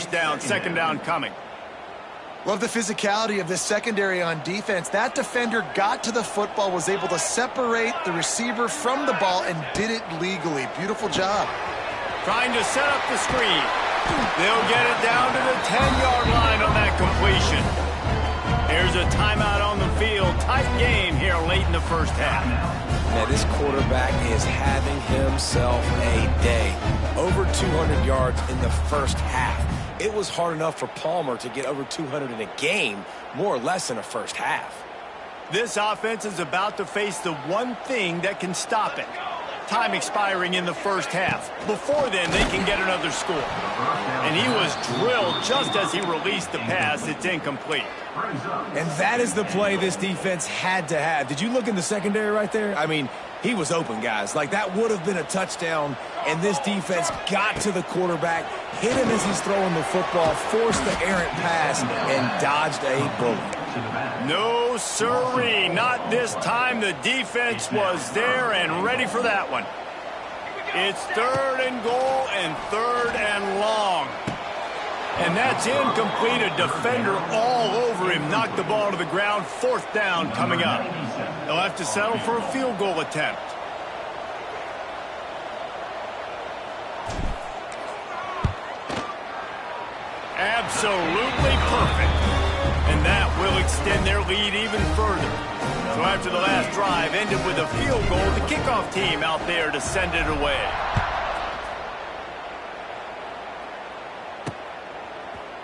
first down, second down coming. Love the physicality of this secondary on defense. That defender got to the football, was able to separate the receiver from the ball, and did it legally. Beautiful job. Trying to set up the screen. They'll get it down to the 10-yard line on that completion. Here's a timeout on the field. Tight game here late in the first half. Now, this quarterback is having himself a day. Over 200 yards in the first half. It was hard enough for Palmer to get over 200 in a game, more or less in a first half. This offense is about to face the one thing that can stop it. Time expiring in the first half. Before then, they can get another score. And he was drilled just as he released the pass. It's incomplete. And that is the play this defense had to have. Did you look in the secondary right there? I mean, he was open, guys. Like, that would have been a touchdown, and this defense got to the quarterback, hit him as he's throwing the football, forced the errant pass, and dodged a bullet. No, sirree. Not this time. The defense was there and ready for that one. It's 3rd and goal and 3rd and long. And that's incomplete. A defender all over him. Knocked the ball to the ground. 4th down coming up. They'll have to settle for a field goal attempt. Absolutely perfect. And that will extend their lead even further. So after the last drive ended with a field goal, the kickoff team out there to send it away.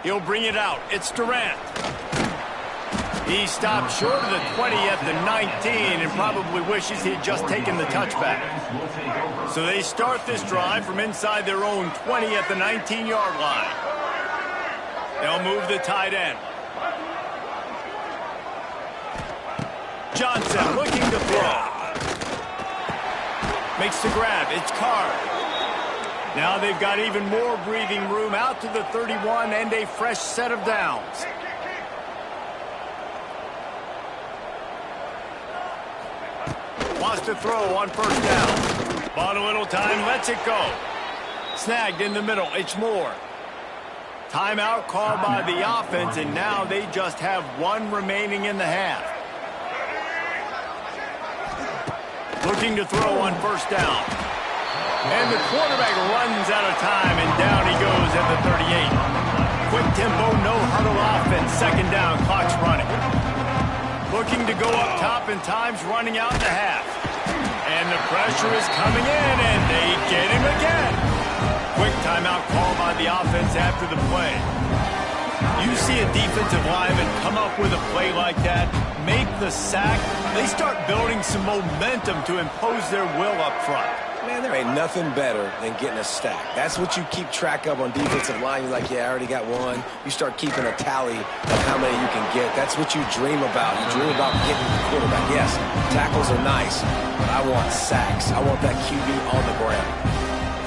He'll bring it out. It's Durant. He stopped short of the 20 at the 19 and probably wishes he'd just taken the touchback. So they start this drive from inside their own 20 at the 19-yard line. They'll move the tight end. Johnson looking to throw. Makes the grab. It's Carr. Now they've got even more breathing room out to the 31 and a fresh set of downs. Wants to throw on first down. Bought a little time, lets it go. Snagged in the middle. It's Moore. Timeout called by the offense, and now they just have one remaining in the half. Looking to throw on first down. And the quarterback runs out of time, and down he goes at the 38. Quick tempo, no huddle offense. Second down, clock's running. Looking to go up top, and time's running out in the half. And the pressure is coming in, and they get him again. Quick timeout call by the offense after the play. You see a defensive lineman come up with a play like that, make the sack, they start building some momentum to impose their will up front. Man, there ain't nothing better than getting a stack. That's what you keep track of on defensive line. You're like, yeah, I already got one. You start keeping a tally of how many you can get. That's what you dream about. You dream about getting the quarterback. Yes, tackles are nice, but I want sacks. I want that QB on the ground.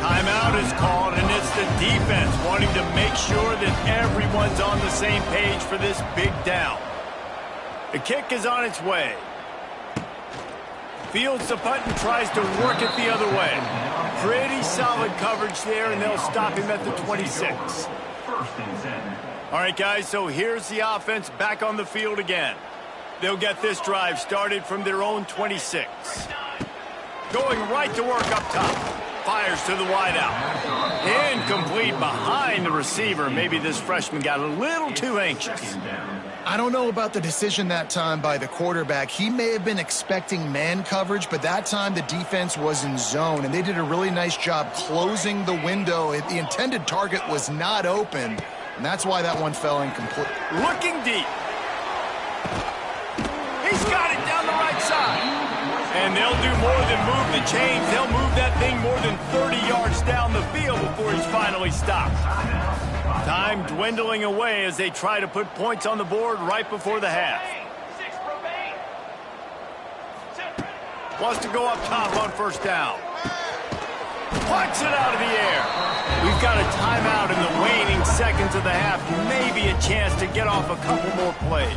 Timeout is called, and it's the defense wanting to make sure that everyone's on the same page for this big down. The kick is on its way. Fields the punt and tries to work it the other way. Pretty solid coverage there, and they'll stop him at the 26. All right, guys, so here's the offense back on the field again. They'll get this drive started from their own 26. Going right to work up top. Fires to the wideout. Incomplete behind the receiver. Maybe this freshman got a little too anxious. I don't know about the decision that time by the quarterback. He may have been expecting man coverage, but that time the defense was in zone, and they did a really nice job closing the window. The intended target was not open, and that's why that one fell incomplete. Looking deep. He's got it down the right side. And they'll do more than move the chains. They'll move that thing more than 30 yards down the field before he's finally stopped. Time dwindling away as they try to put points on the board right before the half. Wants to go up top on first down. Punts it out of the air. We've got a timeout in the waning seconds of the half. Maybe a chance to get off a couple more plays.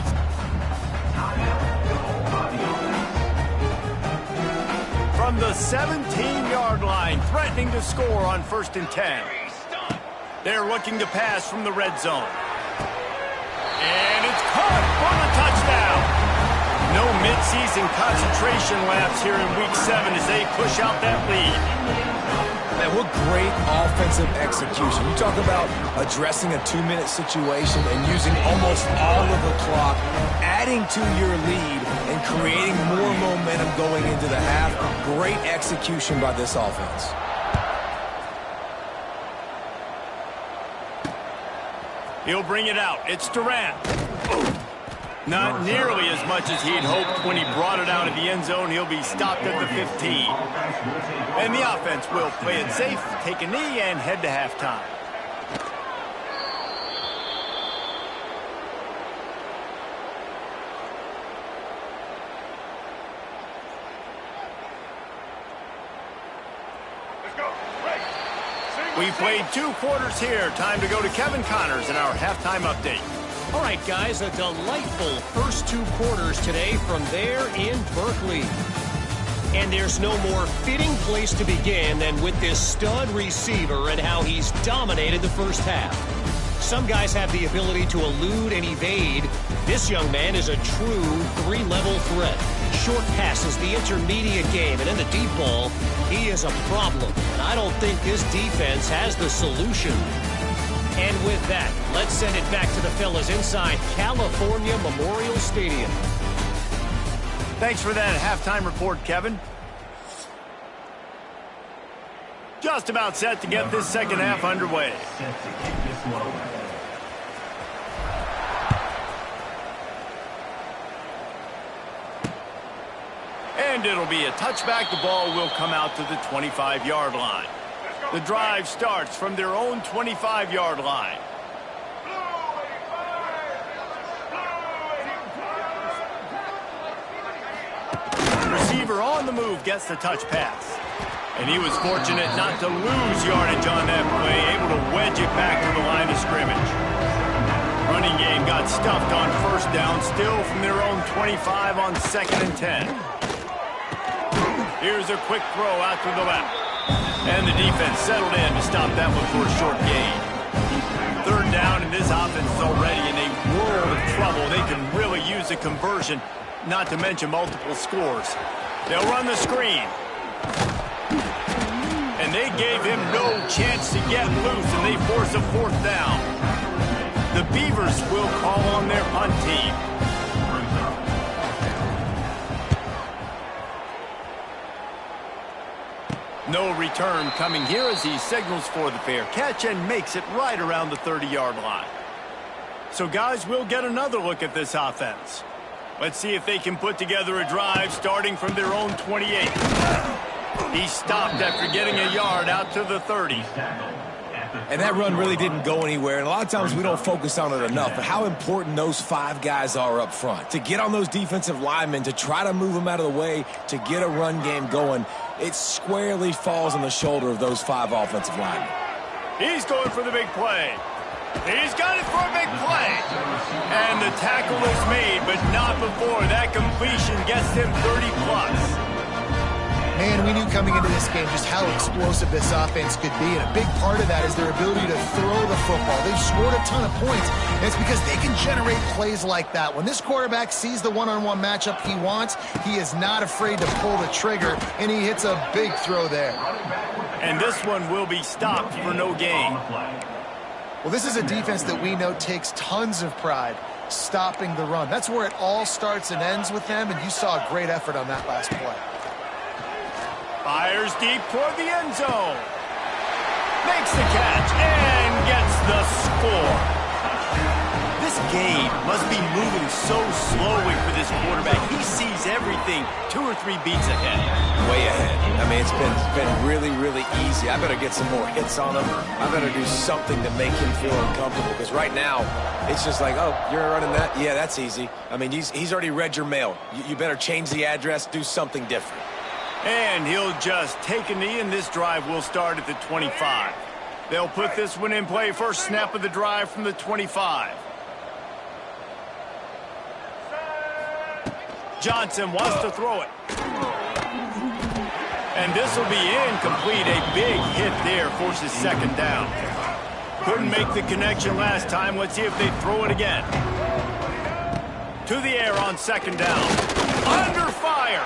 From the 17-yard line, threatening to score on 1st and 10. They're looking to pass from the red zone. And it's caught for the touchdown. No midseason concentration lapse here in Week 7 as they push out that lead. Man, what great offensive execution. You talk about addressing a 2-minute situation and using almost all of the clock, adding to your lead and creating more momentum going into the half. Great execution by this offense. He'll bring it out. It's Durant. Not nearly as much as he'd hoped when he brought it out of the end zone. He'll be stopped at the 15. And the offense will play it safe, take a knee, and head to halftime. We played 2 quarters here. Time to go to Kevin Connors in our halftime update. All right, guys, a delightful first 2 quarters today from there in Berkeley. And there's no more fitting place to begin than with this stud receiver and how he's dominated the first half. Some guys have the ability to elude and evade. This young man is a true 3-level threat. Short passes, the intermediate game, and in the deep ball, he is a problem. And I don't think this defense has the solution. And with that, let's send it back to the fellas inside California Memorial Stadium. Thanks for that halftime report, Kevin. Just about set to get this second half underway. And it'll be a touchback. The ball will come out to the 25-yard line. The drive starts from their own 25-yard line. Receiver on the move gets the touch pass. And he was fortunate not to lose yardage on that play, able to wedge it back to the line of scrimmage. Running game got stuffed on first down, still from their own 25 on 2nd and 10. Here's a quick throw out to the left. And the defense settled in to stop that one for a short gain. 3rd down, and this offense is already in a world of trouble. They can really use a conversion, not to mention multiple scores. They'll run the screen. And they gave him no chance to get loose, and they force a 4th down. The Beavers will call on their punt team. No return coming here as he signals for the fair catch and makes it right around the 30-yard line. So, guys, we'll get another look at this offense. Let's see if they can put together a drive starting from their own 28. He stopped after getting a yard out to the 30. And that run really didn't go anywhere. And a lot of times we don't focus on it enough, but how important those 5 guys are up front. To get on those defensive linemen, to try to move them out of the way, to get a run game going, it squarely falls on the shoulder of those 5 offensive linemen. He's going for the big play. He's got it for a big play. And the tackle is made, but not before that completion gets him 30+. Man, we knew coming into this game just how explosive this offense could be, and a big part of that is their ability to throw the football. They've scored a ton of points, and it's because they can generate plays like that. When this quarterback sees the one-on-one matchup he wants, he is not afraid to pull the trigger, and he hits a big throw there. And this one will be stopped for no gain. Well, this is a defense that we know takes tons of pride stopping the run. That's where it all starts and ends with them, and you saw a great effort on that last play. Fires deep toward the end zone. Makes the catch and gets the score. This game must be moving so slowly for this quarterback. He sees everything 2 or 3 beats ahead. Way ahead. I mean, it's been really, really easy. I better get some more hits on him. I better do something to make him feel uncomfortable, because right now it's just like, oh, you're running that? Yeah, that's easy. I mean, he's already read your mail. You better change the address, do something different. And he'll just take a knee, and this drive will start at the 25. They'll put this one in play. First snap of the drive from the 25. Johnson wants to throw it. And this will be incomplete. A big hit there forces 2nd down. Couldn't make the connection last time. Let's see if they throw it again. To the air on second down. Under fire.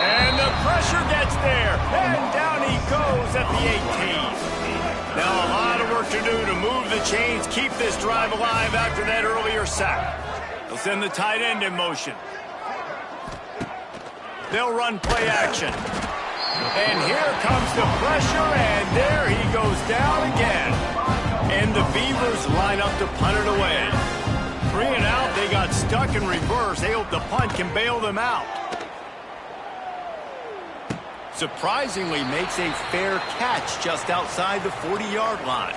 And the pressure gets there. And down he goes at the 18. Now a lot of work to do to move the chains, keep this drive alive after that earlier sack. They'll send the tight end in motion. They'll run play action. And here comes the pressure, and there he goes down again. And the Beavers line up to punt it away. 3 and out, they got stuck in reverse. They hope the punt can bail them out. Surprisingly makes a fair catch just outside the 40-yard line.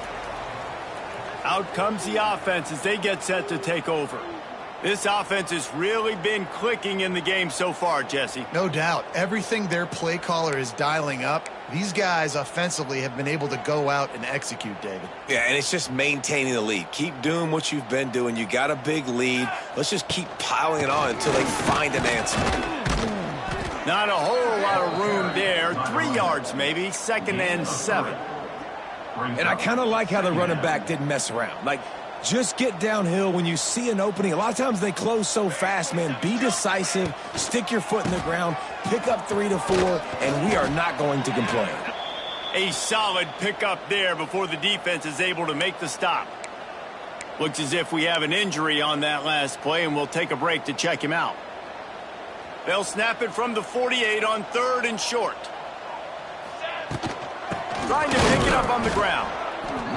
Out comes the offense as they get set to take over. This offense has really been clicking in the game so far, Jesse. No doubt. Everything their play caller is dialing up, these guys offensively have been able to go out and execute, David. Yeah, and it's just maintaining the lead. Keep doing what you've been doing. You got a big lead. Let's just keep piling it on until they find an answer. Not a whole lot of room there. 3 yards maybe, 2nd and 7. And I kind of like how the running back didn't mess around. Like, just get downhill when you see an opening. A lot of times they close so fast, man. Be decisive, stick your foot in the ground, pick up 3 to 4, and we are not going to complain. A solid pickup there before the defense is able to make the stop. Looks as if we have an injury on that last play, and we'll take a break to check him out. They'll snap it from the 48 on 3rd and short. Trying to pick it up on the ground.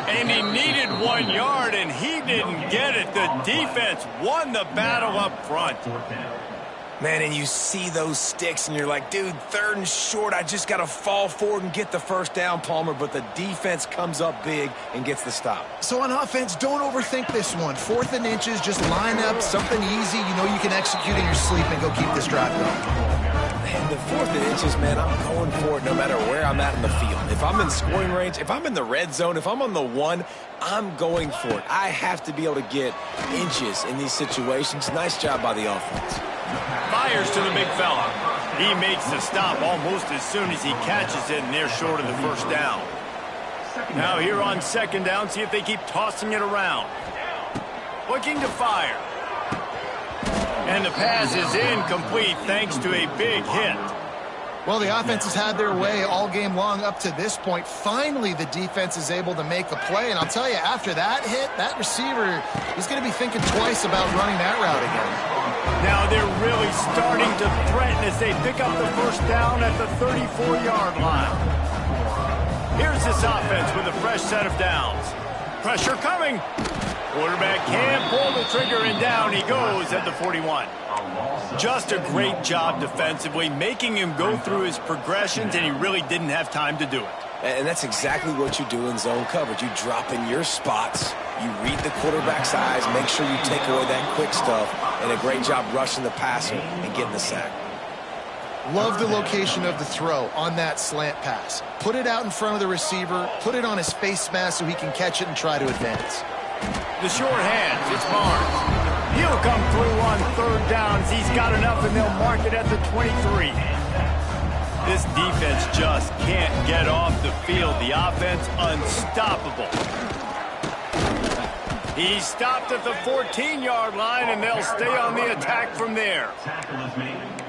And he needed 1 yard, and he didn't get it. The defense won the battle up front. Man, and you see those sticks, and you're like, dude, 3rd and short, I just got to fall forward and get the first down, Palmer. But the defense comes up big and gets the stop. So on offense, don't overthink this one. 4th and inches, just line up something easy. You know you can execute in your sleep and go keep this drive going. And the 4th and inches, man, I'm going for it no matter where I'm at in the field. If I'm in scoring range, if I'm in the red zone, if I'm on the 1, I'm going for it. I have to be able to get inches in these situations. Nice job by the offense. Fires to the big fella. He makes the stop almost as soon as he catches it, and they're short of the first down. Now here on 2nd down, see if they keep tossing it around. Looking to fire. And the pass is incomplete thanks to a big hit. Well, the offense has had their way all game long up to this point. Finally, the defense is able to make a play. And I'll tell you, after that hit, that receiver is going to be thinking twice about running that route again. Now they're really starting to threaten as they pick up the first down at the 34-yard line. Here's this offense with a fresh set of downs. Pressure coming. Quarterback can't pull the trigger, and down he goes at the 41. Just a great job defensively, making him go through his progressions, and he really didn't have time to do it. And that's exactly what you do in zone coverage. You drop in your spots, you read the quarterback's eyes, make sure you take away that quick stuff, and a great job rushing the passer and getting the sack. Love the location of the throw on that slant pass. Put it out in front of the receiver, put it on his face mask so he can catch it and try to advance. The short hands, it's Barnes. He'll come through on 3rd downs. He's got enough, and they'll mark it at the 23. This defense just can't get off the field. The offense unstoppable. He's stopped at the 14-yard line, and they'll stay on the attack from there.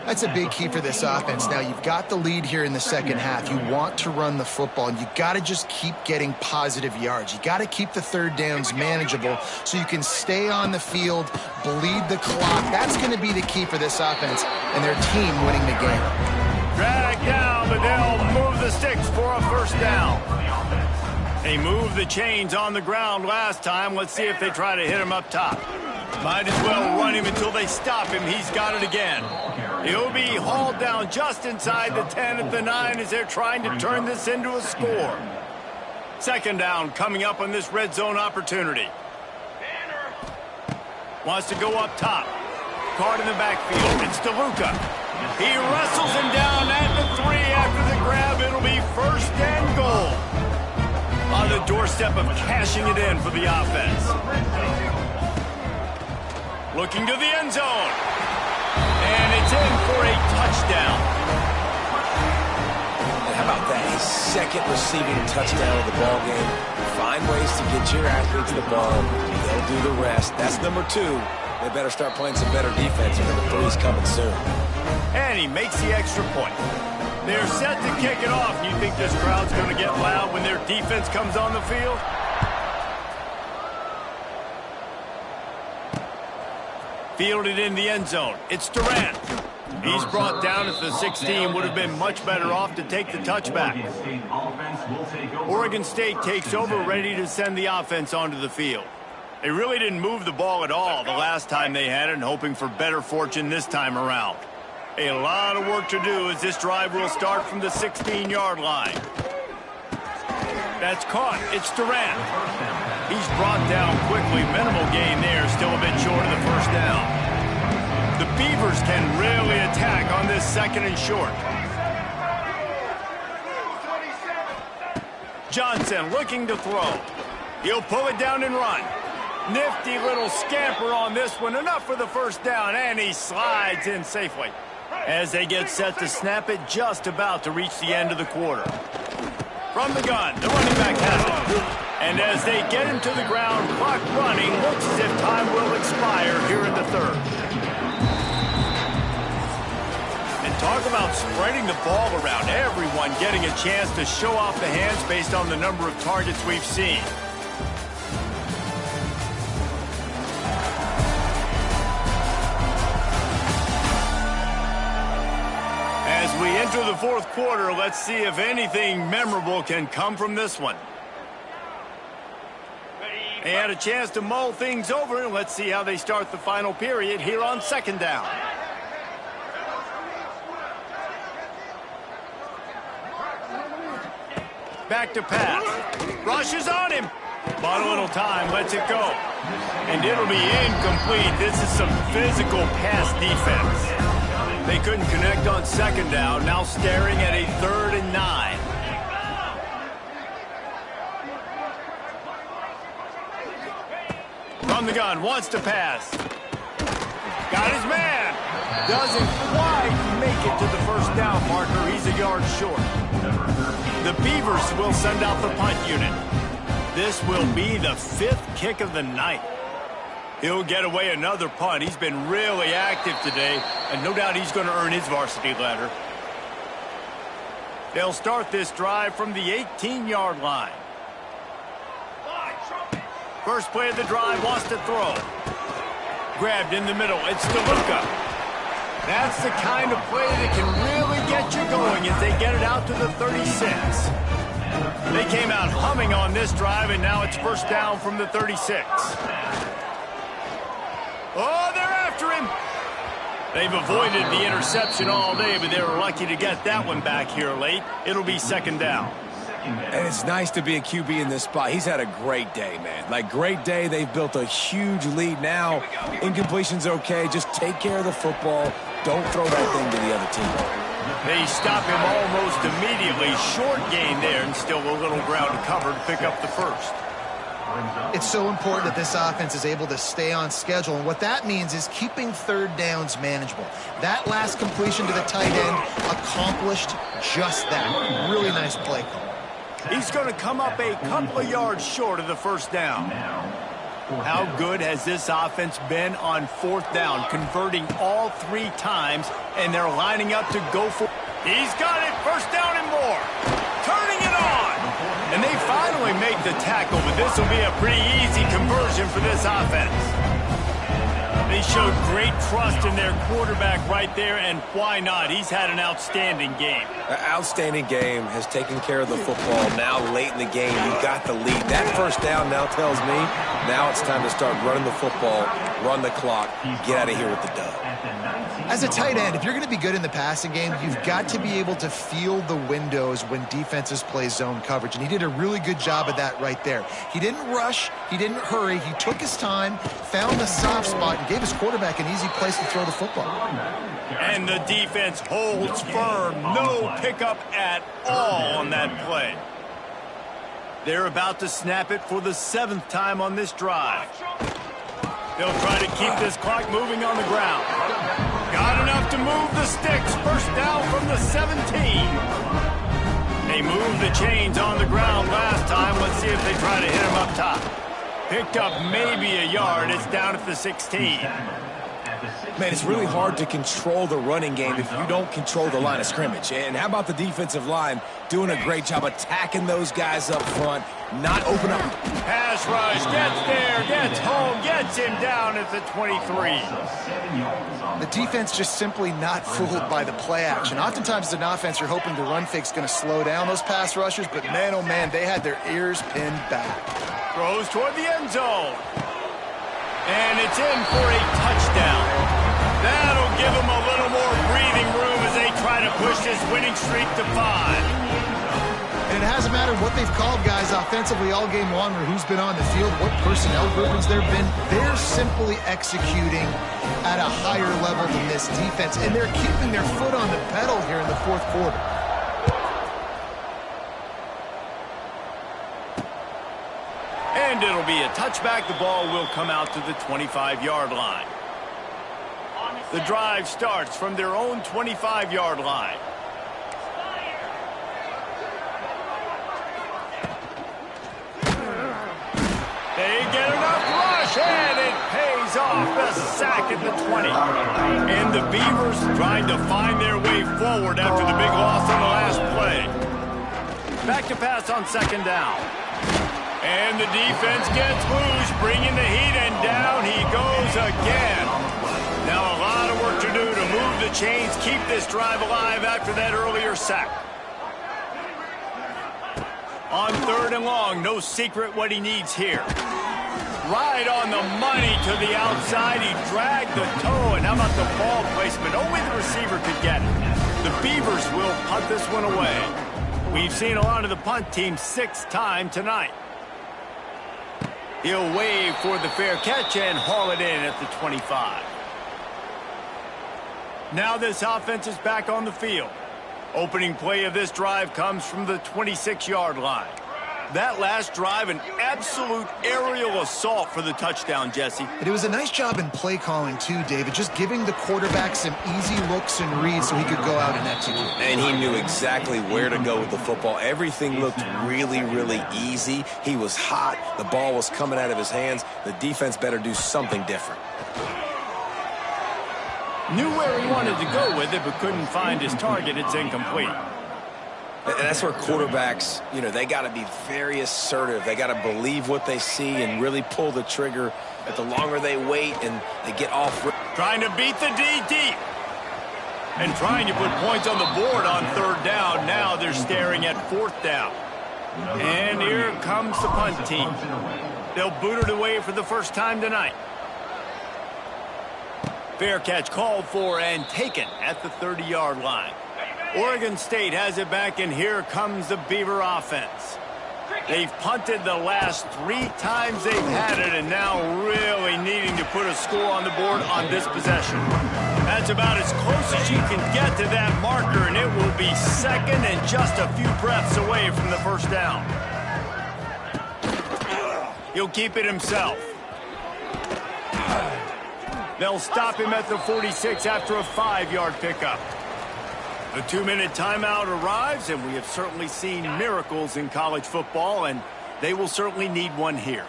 That's a big key for this offense. Now, you've got the lead here in the second half. You want to run the football, and you got to just keep getting positive yards. You got to keep the 3rd downs manageable so you can stay on the field, bleed the clock. That's going to be the key for this offense and their team winning the game. Drag down, but they'll move the sticks for a first down. They moved the chains on the ground last time. Let's see if they try to hit him up top. Might as well run him until they stop him. He's got it again. He'll be hauled down just inside the 10 at the 9 as they're trying to turn this into a score. 2nd down coming up on this red zone opportunity. Wants to go up top. Card in the backfield. It's DeLuca. He wrestles him down at the 3 after the grab. It'll be 1st and goal. On the doorstep of cashing it in for the offense. Looking to the end zone. And it's in for a touchdown. And how about that? His 2nd receiving touchdown of the ball game. Find ways to get your athletes the ball. They'll do the rest. That's number 2. They better start playing some better defense, and number 3 is coming soon. And he makes the extra point. They're set to kick it off. You think this crowd's going to get loud when their defense comes on the field? Fielded in the end zone. It's Durant. He's brought down at the 16. Would have been much better off to take the touchback. Oregon State takes over, ready to send the offense onto the field. They really didn't move the ball at all the last time they had it, and hoping for better fortune this time around. A lot of work to do as this drive will start from the 16-yard line. That's caught. It's Durant. He's brought down quickly. Minimal gain there. Still a bit short of the first down. The Beavers can really attack on this 2nd and short. Johnson looking to throw. He'll pull it down and run. Nifty little scamper on this one. Enough for the first down, and he slides in safely. As they get set to snap it, just about to reach the end of the quarter. From the gun, the running back has it. And as they get him to the ground, clock running, looks as if time will expire here in the 3rd. And talk about spreading the ball around. Everyone getting a chance to show off the hands based on the number of targets we've seen. As we enter the 4th quarter, let's see if anything memorable can come from this one. They had a chance to mull things over, and let's see how they start the final period here on 2nd down. Back to pass. Rushes on him. Bought a little time, lets it go. And it'll be incomplete. This is some physical pass defense. They couldn't connect on 2nd down, now staring at a 3rd and 9. From the gun, wants to pass. Got his man. Doesn't quite make it to the first down marker. He's a yard short. The Beavers will send out the punt unit. This will be the 5th kick of the night. He'll get away another punt. He's been really active today, and no doubt he's going to earn his varsity letter. They'll start this drive from the 18-yard line. First play of the drive, wants to throw. Grabbed in the middle. It's DeLuca. That's the kind of play that can really get you going as they get it out to the 36. They came out humming on this drive, and now it's first down from the 36. Oh, they're after him. They've avoided the interception all day, but they were lucky to get that one back here late. It'll be 2nd down. And it's nice to be a QB in this spot. He's had a great day, man. Like, great day. They've built a huge lead now. Incompletion's okay. Just take care of the football. Don't throw that thing to the other team. They stop him almost immediately. Short gain there, and still a little ground to cover to pick up the first. It's so important that this offense is able to stay on schedule, and what that means is keeping 3rd downs manageable. That last completion to the tight end accomplished just that. Really nice play call. He's going to come up a couple of yards short of the first down. How good has this offense been on 4th down, converting all 3 times, and they're lining up to go for... He's got it, first down and more. Turning it on. And they finally make the tackle, but this will be a pretty easy conversion for this offense. They showed great trust in their quarterback right there, and why not? He's had an outstanding game. An outstanding game, has taken care of the football. Now late in the game, you got the lead. That first down now tells me now it's time to start running the football, run the clock, get out of here with the dub. As a tight end, if you're going to be good in the passing game, you've got to be able to feel the windows when defenses play zone coverage, and he did a really good job of that right there. He didn't rush, he didn't hurry, he took his time, found the soft spot, and gave his quarterback an easy place to throw the football. And the defense holds firm. No pickup at all on that play. They're about to snap it for the 7th time on this drive. They'll try to keep this clock moving on the ground. Got enough to move the sticks. First down from the 17. They moved the chains on the ground last time. Let's see if they try to hit him up top. Picked up maybe a yard. It's down at the 16. Man, it's really hard to control the running game if you don't control the line of scrimmage. And how about the defensive line doing a great job attacking those guys up front, not open up. Pass rush, gets there, gets home, gets him down at the 23. The defense just simply not fooled by the play action. Oftentimes as an offense, you're hoping the run fake's going to slow down those pass rushers, but man, oh man, they had their ears pinned back. Throws toward the end zone. And it's in for a touchdown. That'll give them a little more breathing room as they try to push this winning streak to 5. And it hasn't mattered what they've called guys offensively all game long or who's been on the field, what personnel groupings there have been. They're simply executing at a higher level than this defense, and they're keeping their foot on the pedal here in the fourth quarter. And it'll be a touchback. The ball will come out to the 25-yard line. The drive starts from their own 25-yard line. They get enough rush, and it pays off. The sack at the 20. And the Beavers trying to find their way forward after the big loss on the last play. Back to pass on second down. And the defense gets loose, bringing the heat, and down he goes again. Now a lot of work to do to move the chains, keep this drive alive after that earlier sack. On third and long, no secret what he needs here. Right on the money to the outside. He dragged the toe, and how about the ball placement? Only the receiver could get it. The Beavers will punt this one away. We've seen a lot of the punt team 6 times tonight. He'll wave for the fair catch and haul it in at the 25. Now this offense is back on the field. Opening play of this drive comes from the 26-yard line. That last drive, an absolute aerial assault for the touchdown, Jesse. It was a nice job in play calling, too, David, just giving the quarterback some easy looks and reads so he could go out and execute. And he knew exactly where to go with the football. Everything looked really, really easy. He was hot. The ball was coming out of his hands. The defense better do something different. Knew where he wanted to go with it, but couldn't find his target. It's incomplete. And that's where quarterbacks, you know, they got to be very assertive. They got to believe what they see and really pull the trigger. That the longer they wait and they get off. Trying to beat the D deep. And trying to put points on the board on third down. Now they're staring at fourth down. And here comes the punt team. They'll boot it away for the first time tonight. Fair catch called for and taken at the 30-yard line. Oregon State has it back, and here comes the Beaver offense. They've punted the last 3 times they've had it, and now really needing to put a score on the board on this possession. That's about as close as you can get to that marker, and it will be second and just a few breaths away from the first down. He'll keep it himself. They'll stop him at the 46 after a 5-yard pickup. The 2-minute timeout arrives, and we have certainly seen miracles in college football, and they will certainly need one here.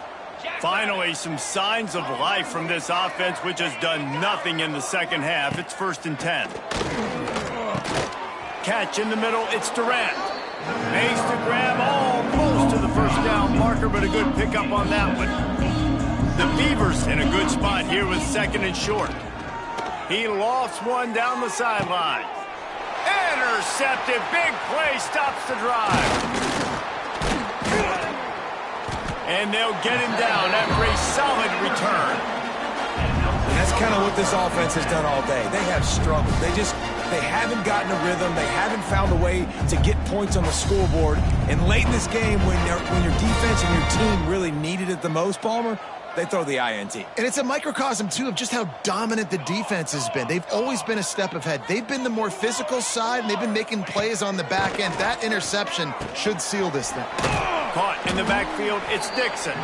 Finally, some signs of life from this offense, which has done nothing in the second half. It's 1st and 10. Catch in the middle, it's Durant. Makes the grab almost to the first down marker, but a good pickup on that one. The Beavers in a good spot here with 2nd and short. He lofts one down the sideline. Intercepted. Big play stops the drive. And they'll get him down after a solid return. That's kind of what this offense has done all day. They have struggled. They haven't gotten a rhythm. They haven't found a way to get points on the scoreboard. And late in this game, when your defense and your team really needed it the most, Palmer, they throw the INT. And it's a microcosm, too, of just how dominant the defense has been. They've always been a step ahead. They've been the more physical side, and they've been making plays on the back end. That interception should seal this thing. Caught in the backfield, it's Dixon.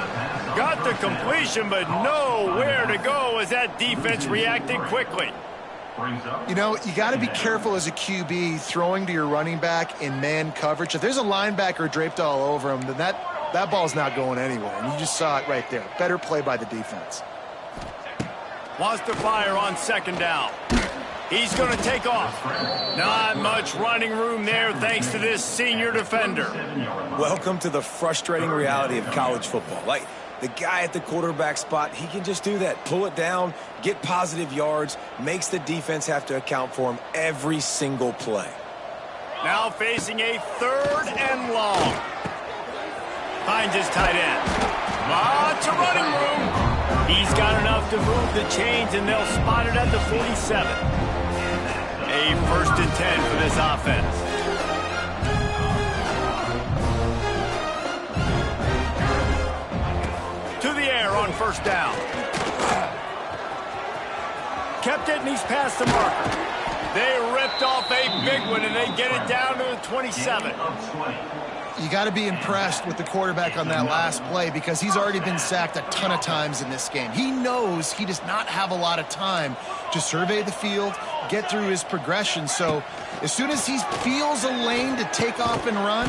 Got the completion, but nowhere to go as that defense reacted quickly. You know, you got to be careful as a QB throwing to your running back in man coverage. If there's a linebacker draped all over him, then that ball's not going anywhere. And you just saw it right there. Better play by the defense. Wants to fire on second down. He's going to take off. Not much running room there thanks to this senior defender. Welcome to the frustrating reality of college football. Like, the guy at the quarterback spot, he can just do that. Pull it down, get positive yards, makes the defense have to account for him every single play. Now facing a 3rd and long. Finds his tight end. Lots of running room. He's got enough to move the chains, and they'll spot it at the 47. A 1st and 10 for this offense. To the air on 1st down. Kept it, and he's past the marker. They ripped off a big one, and they get it down to the 27. You got to be impressed with the quarterback on that last play because he's already been sacked a ton of times in this game. He knows he does not have a lot of time to survey the field, get through his progression. So as soon as he feels a lane to take off and run,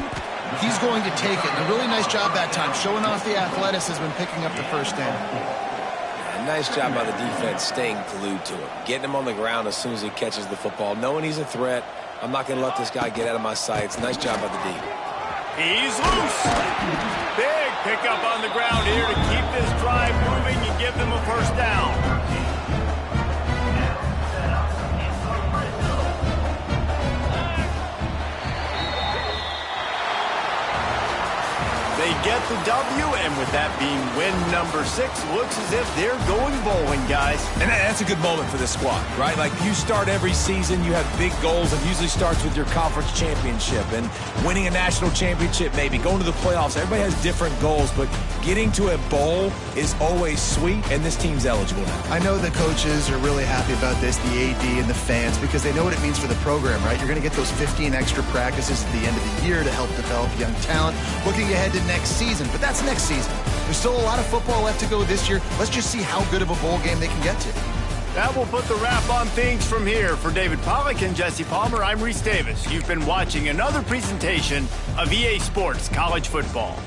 he's going to take it. And a really nice job that time, showing off the athleticism and picking up the 1st down. Nice job by the defense staying glued to him, getting him on the ground as soon as he catches the football, knowing he's a threat. I'm not going to let this guy get out of my sights. Nice job by the D. He's loose. Big pickup on the ground here to keep this drive moving and give them a 1st down. They get the W, and with that being win number 6, looks as if they're going bowling, guys. And that's a good moment for this squad, right? Like, you start every season, you have big goals. It usually starts with your conference championship and winning a national championship, maybe going to the playoffs. Everybody has different goals, but getting to a bowl is always sweet, and this team's eligible now. I know the coaches are really happy about this, the AD and the fans, because they know what it means for the program, right? You're going to get those 15 extra practices at the end of the year to help develop young talent. Looking ahead to next season, but that's next season. There's still a lot of football left to go this year. Let's just see how good of a bowl game they can get to. That will put the wrap on things from here. For David Pollack and Jesse Palmer, I'm Reese Davis. You've been watching another presentation of EA Sports College Football.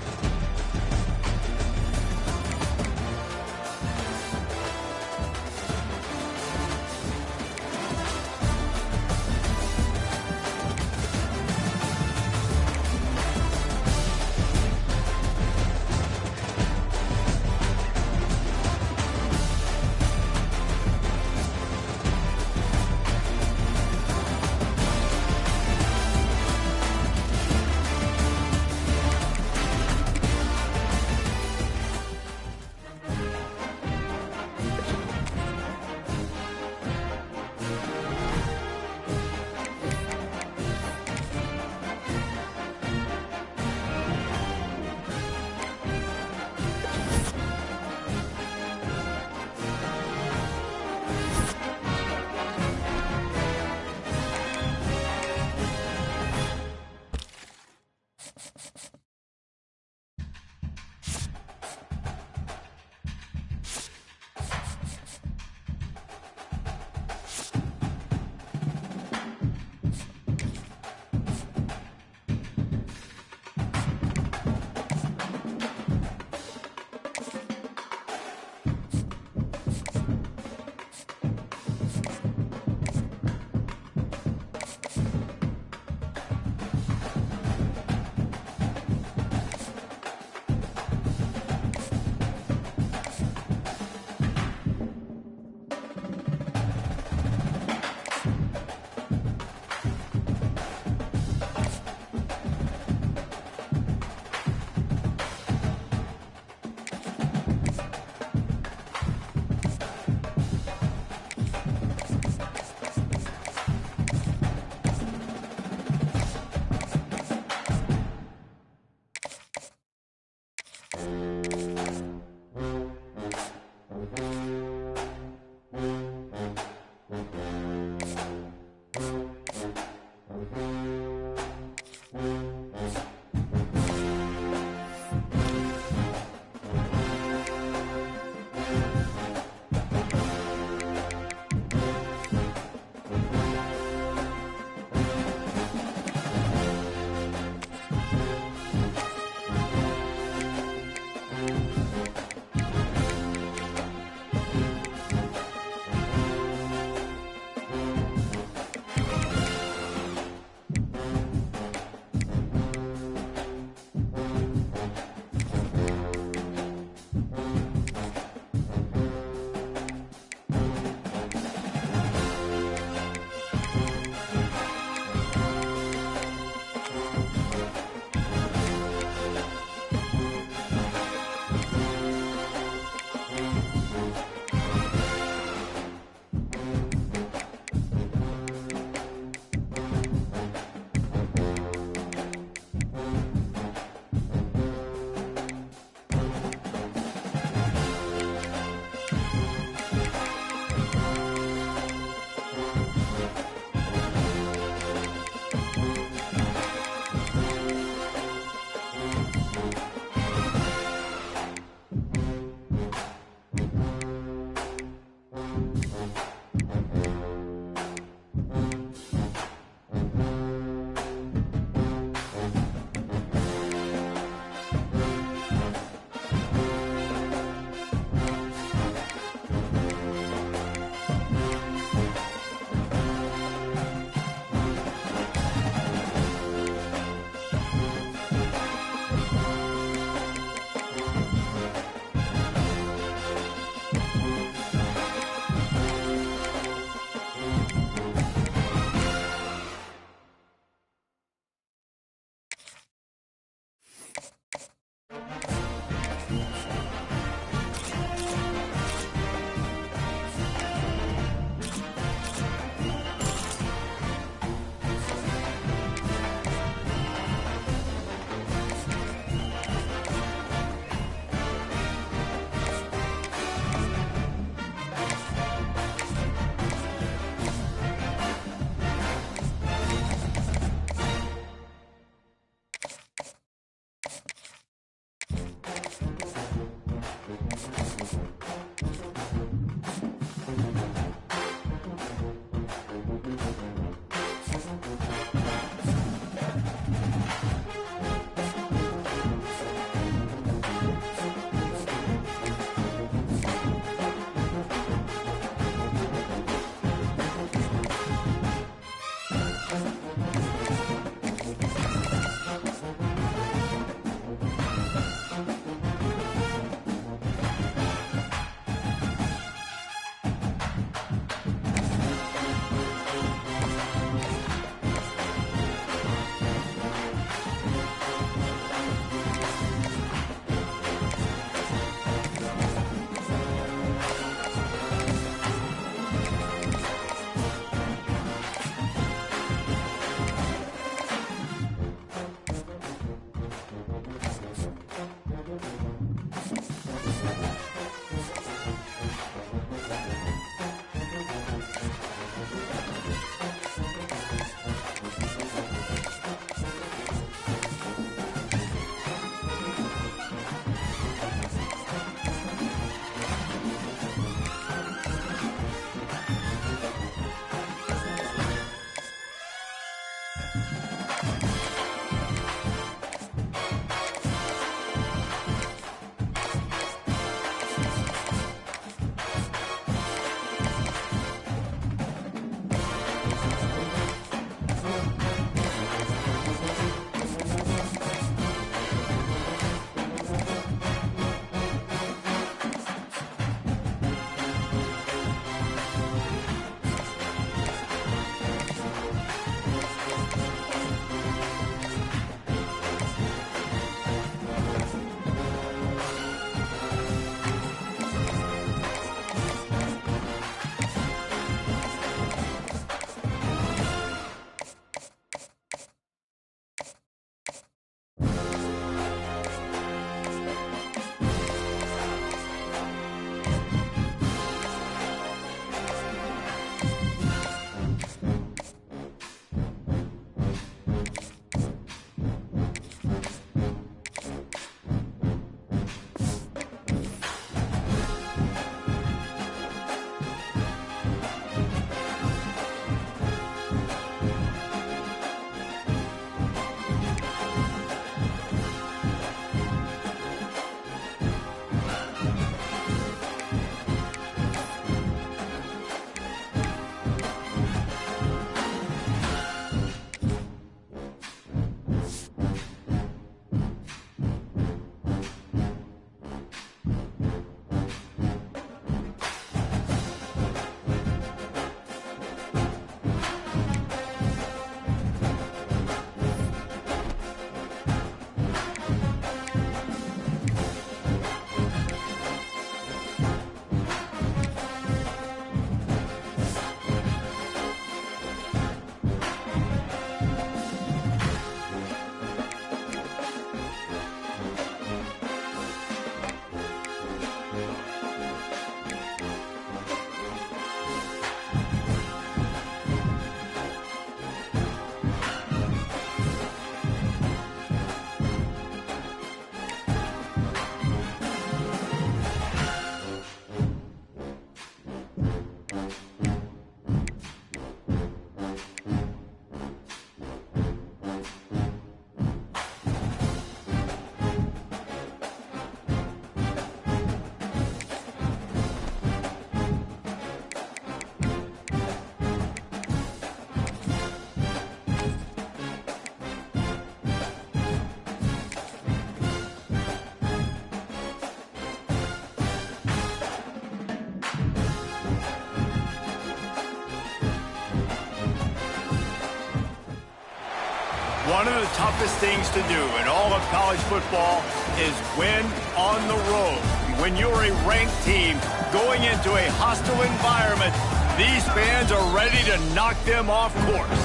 One of the toughest things to do in all of college football is win on the road. When you're a ranked team going into a hostile environment, these fans are ready to knock them off course.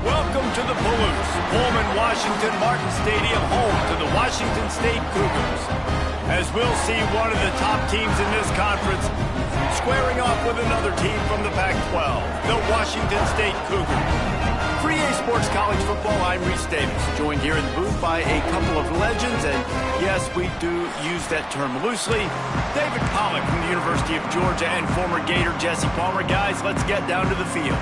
Welcome to the Palouse, Pullman, Washington Martin Stadium, home to the Washington State Cougars. As we'll see one of the top teams in this conference squaring off with another team from the Pac-12, the Washington State Cougars. For EA Sports College Football, I'm Reese Davis, joined here in the booth by a couple of legends, and yes, we do use that term loosely. David Pollack from the University of Georgia and former Gator Jesse Palmer. Guys, let's get down to the field.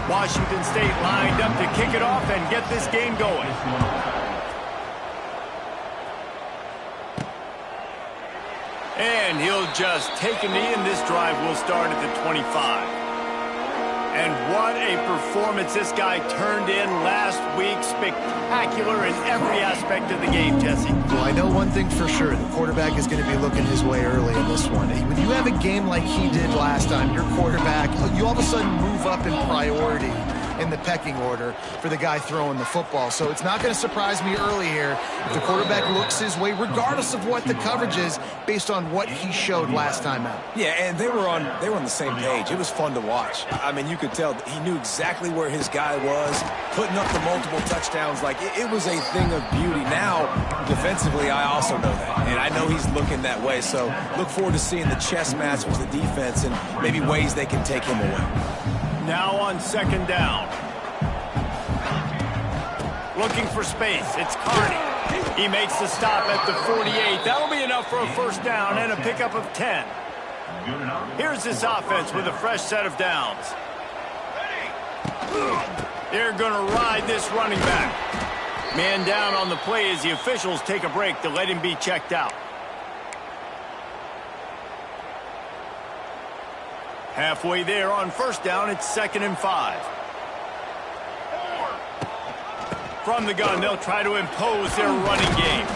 Washington State lined up to kick it off and get this game going. And he'll just take a knee, and this drive will start at the 25. And what a performance this guy turned in last week. Spectacular in every aspect of the game, Jesse. Well, I know one thing for sure. The quarterback is going to be looking his way early in this one. When you have a game like he did last time, your quarterback, you all of a sudden move up in priority in the pecking order for the guy throwing the football. So it's not going to surprise me early here if the quarterback looks his way, regardless of what the coverage is, based on what he showed last time out. Yeah, and they were on the same page. It was fun to watch. I mean, you could tell he knew exactly where his guy was, putting up the multiple touchdowns. Like, it was a thing of beauty. Now, defensively, I also know that, and I know he's looking that way. So look forward to seeing the chess match with the defense and maybe ways they can take him away. Now on second down. Looking for space. It's Carney. He makes the stop at the 48. That'll be enough for a first down and a pickup of 10. Here's this offense with a fresh set of downs. They're going to ride this running back. Man down on the play as the officials take a break to let him be checked out. Halfway there on first down, it's 2nd and 5. From the gun, they'll try to impose their running game.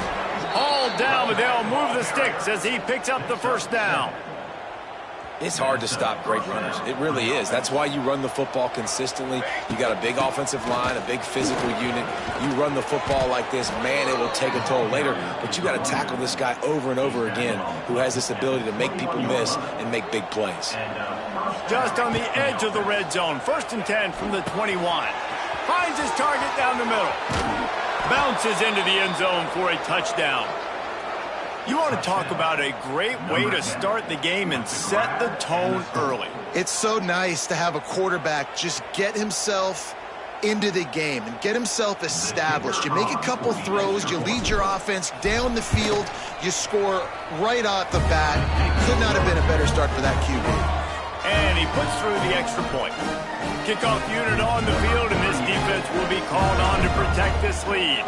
All down, but they'll move the sticks as he picks up the first down. It's hard to stop great runners. It really is. That's why you run the football consistently. You got a big offensive line, a big physical unit. You run the football like this, man, it will take a toll later. But you got to tackle this guy over and over again who has this ability to make people miss and make big plays. Just on the edge of the red zone. 1st and 10 from the 21. Finds his target down the middle. Bounces into the end zone for a touchdown. You want to talk about a great way to start the game and set the tone early. It's so nice to have a quarterback just get himself into the game and get himself established. You make a couple throws, you lead your offense down the field, you score right off the bat. Could not have been a better start for that QB. And he puts through the extra point. Kickoff unit on the field, and this defense will be called on to protect this lead.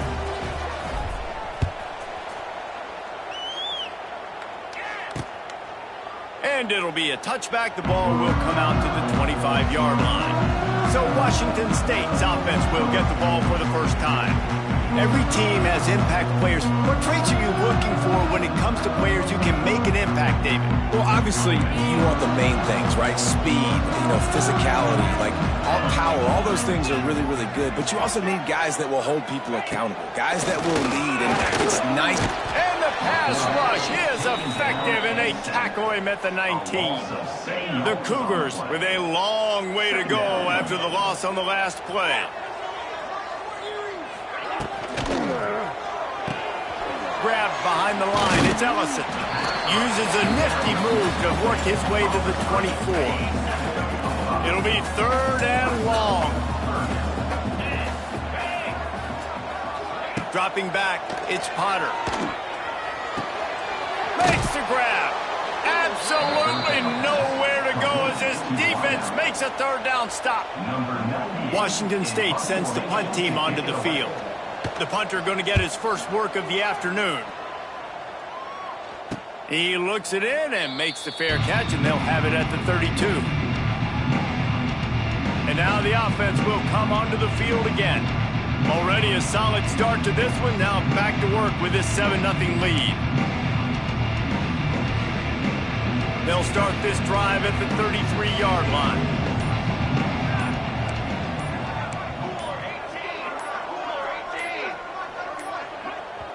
And it'll be a touchback. The ball will come out to the 25-yard line. So Washington State's offense will get the ball for the first time. Every team has impact players. What traits are you looking for when it comes to players who can make an impact, David? Well, obviously, you want the main things, right? Speed, physicality, like all power. All those things are really, really good. But you also need guys that will hold people accountable, guys that will lead, and it's nice. And the pass rush is effective, and they tackle him at the 19. The Cougars with a long way to go after the loss on the last play. Grabbed behind the line, it's Ellison. Uses a nifty move to work his way to the 24. It'll be 3rd and long. Dropping back, it's Potter. Makes the grab. Absolutely nowhere to go as his defense makes a 3rd down stop. Washington State sends the punt team onto the field. The punter going to get his first work of the afternoon. He looks it in and makes the fair catch, and they'll have it at the 32. And now the offense will come onto the field again. Already a solid start to this one. Now back to work with this 7-0 lead. They'll start this drive at the 33-yard line.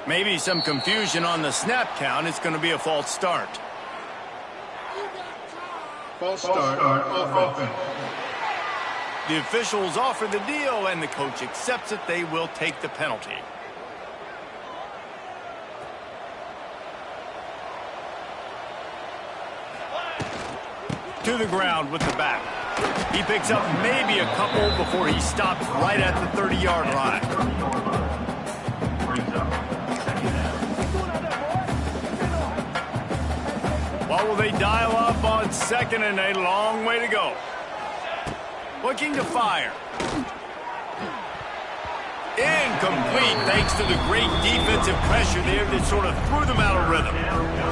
Maybe some confusion on the snap count. It's going to be a false start. False start on offense. The officials offer the deal, and the coach accepts it. They will take the penalty. To the ground with the back. He picks up maybe a couple before he stops right at the 30-yard line. What will they dial up on 2nd and a long way to go? Looking to fire. Incomplete, thanks to the great defensive pressure there that sort of threw them out of rhythm.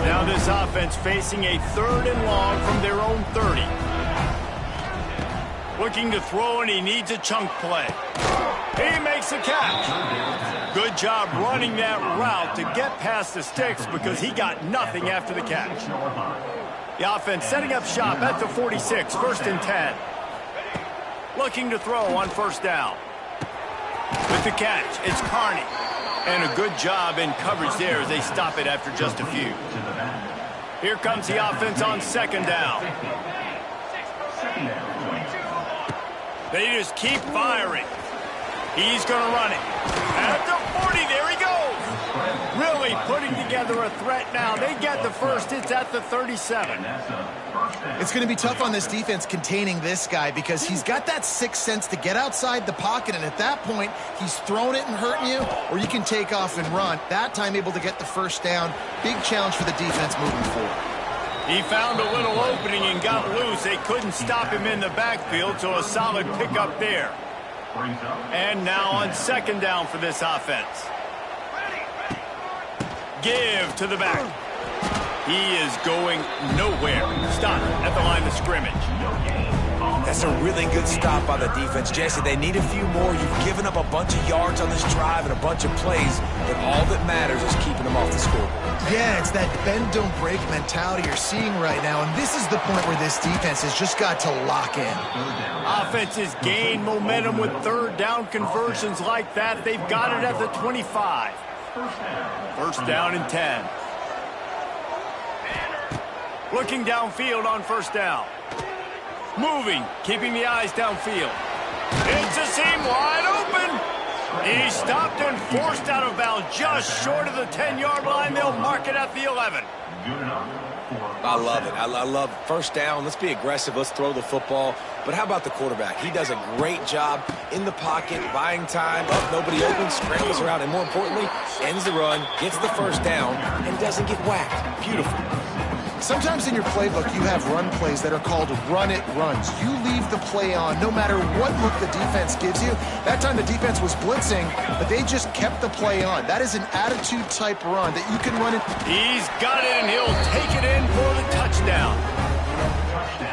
Now this offense facing a 3rd and long from their own 30. Looking to throw, and he needs a chunk play. He makes the catch. Good job running that route to get past the sticks because he got nothing after the catch. The offense setting up shop at the 46, 1st and 10. Looking to throw on 1st down. With the catch, it's Carney. And a good job in coverage there as they stop it after just a few. Here comes the offense on 2nd down. They just keep firing. He's going to run it. At the 40, there he goes. Really putting together a threat now. They get the first. It's at the 37. It's going to be tough on this defense containing this guy because he's got that sixth sense to get outside the pocket, and at that point, he's throwing it and hurting you, or you can take off and run. That time able to get the 1st down. Big challenge for the defense moving forward. He found a little opening and got loose. They couldn't stop him in the backfield, so a solid pickup there. And now on 2nd down for this offense. Give to the back. He is going nowhere. Stop at the line of scrimmage. That's a really good stop by the defense. Jesse, they need a few more. You've given up a bunch of yards on this drive and a bunch of plays, but all that matters is keeping them off the scoreboard. Yeah, it's that bend, don't break mentality you're seeing right now, and this is the point where this defense has just got to lock in. Offenses gain momentum with 3rd down conversions like that. They've got it at the 25. 1st down and 10. Looking downfield on 1st down. Moving, keeping the eyes downfield. It's a seam wide open. He stopped and forced out of bounds just short of the 10-yard line. They'll mark it at the 11. I love it. I love 1st down. Let's be aggressive. Let's throw the football. But how about the quarterback? He does a great job in the pocket, buying time. Up, nobody open, scrambles around, and more importantly, ends the run, gets the 1st down, and doesn't get whacked. Beautiful. Sometimes in your playbook, you have run plays that are called run-it runs. You leave the play on no matter what look the defense gives you. That time the defense was blitzing, but they just kept the play on. That is an attitude-type run that you can run it. He's got it, and he'll take it in for the touchdown.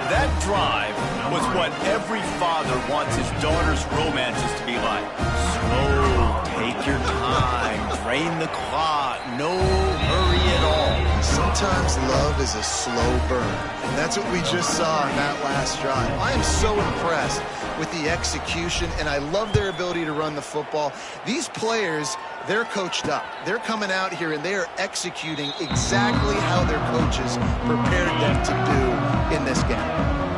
That drive was what every father wants his daughter's romances to be like. Slow, take your time, drain the clock, no hurry at all. Sometimes love is a slow burn, and that's what we just saw in that last drive. I am so impressed with the execution, and I love their ability to run the football. These players, they're coached up. They're coming out here, and they are executing exactly how their coaches prepared them to do in this game.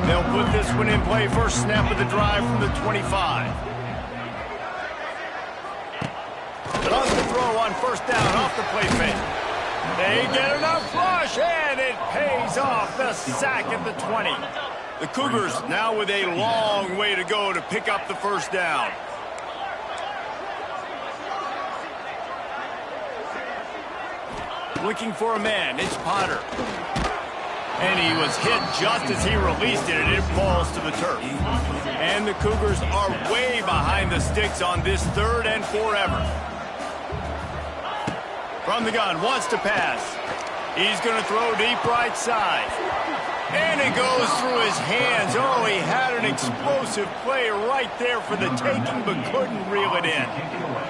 They'll put this one in play. 1st snap of the drive from the 25. On the throw on 1st down off the play fake. They get enough rush, and it pays off. The sack at the 20. The Cougars now with a long way to go to pick up the 1st down. Looking for a man, it's Potter. And he was hit just as he released it, and it falls to the turf. And the Cougars are way behind the sticks on this 3rd and forever. From the gun, wants to pass. He's going to throw deep right side. And it goes through his hands. Oh, he had an explosive play right there for the taking, but couldn't reel it in.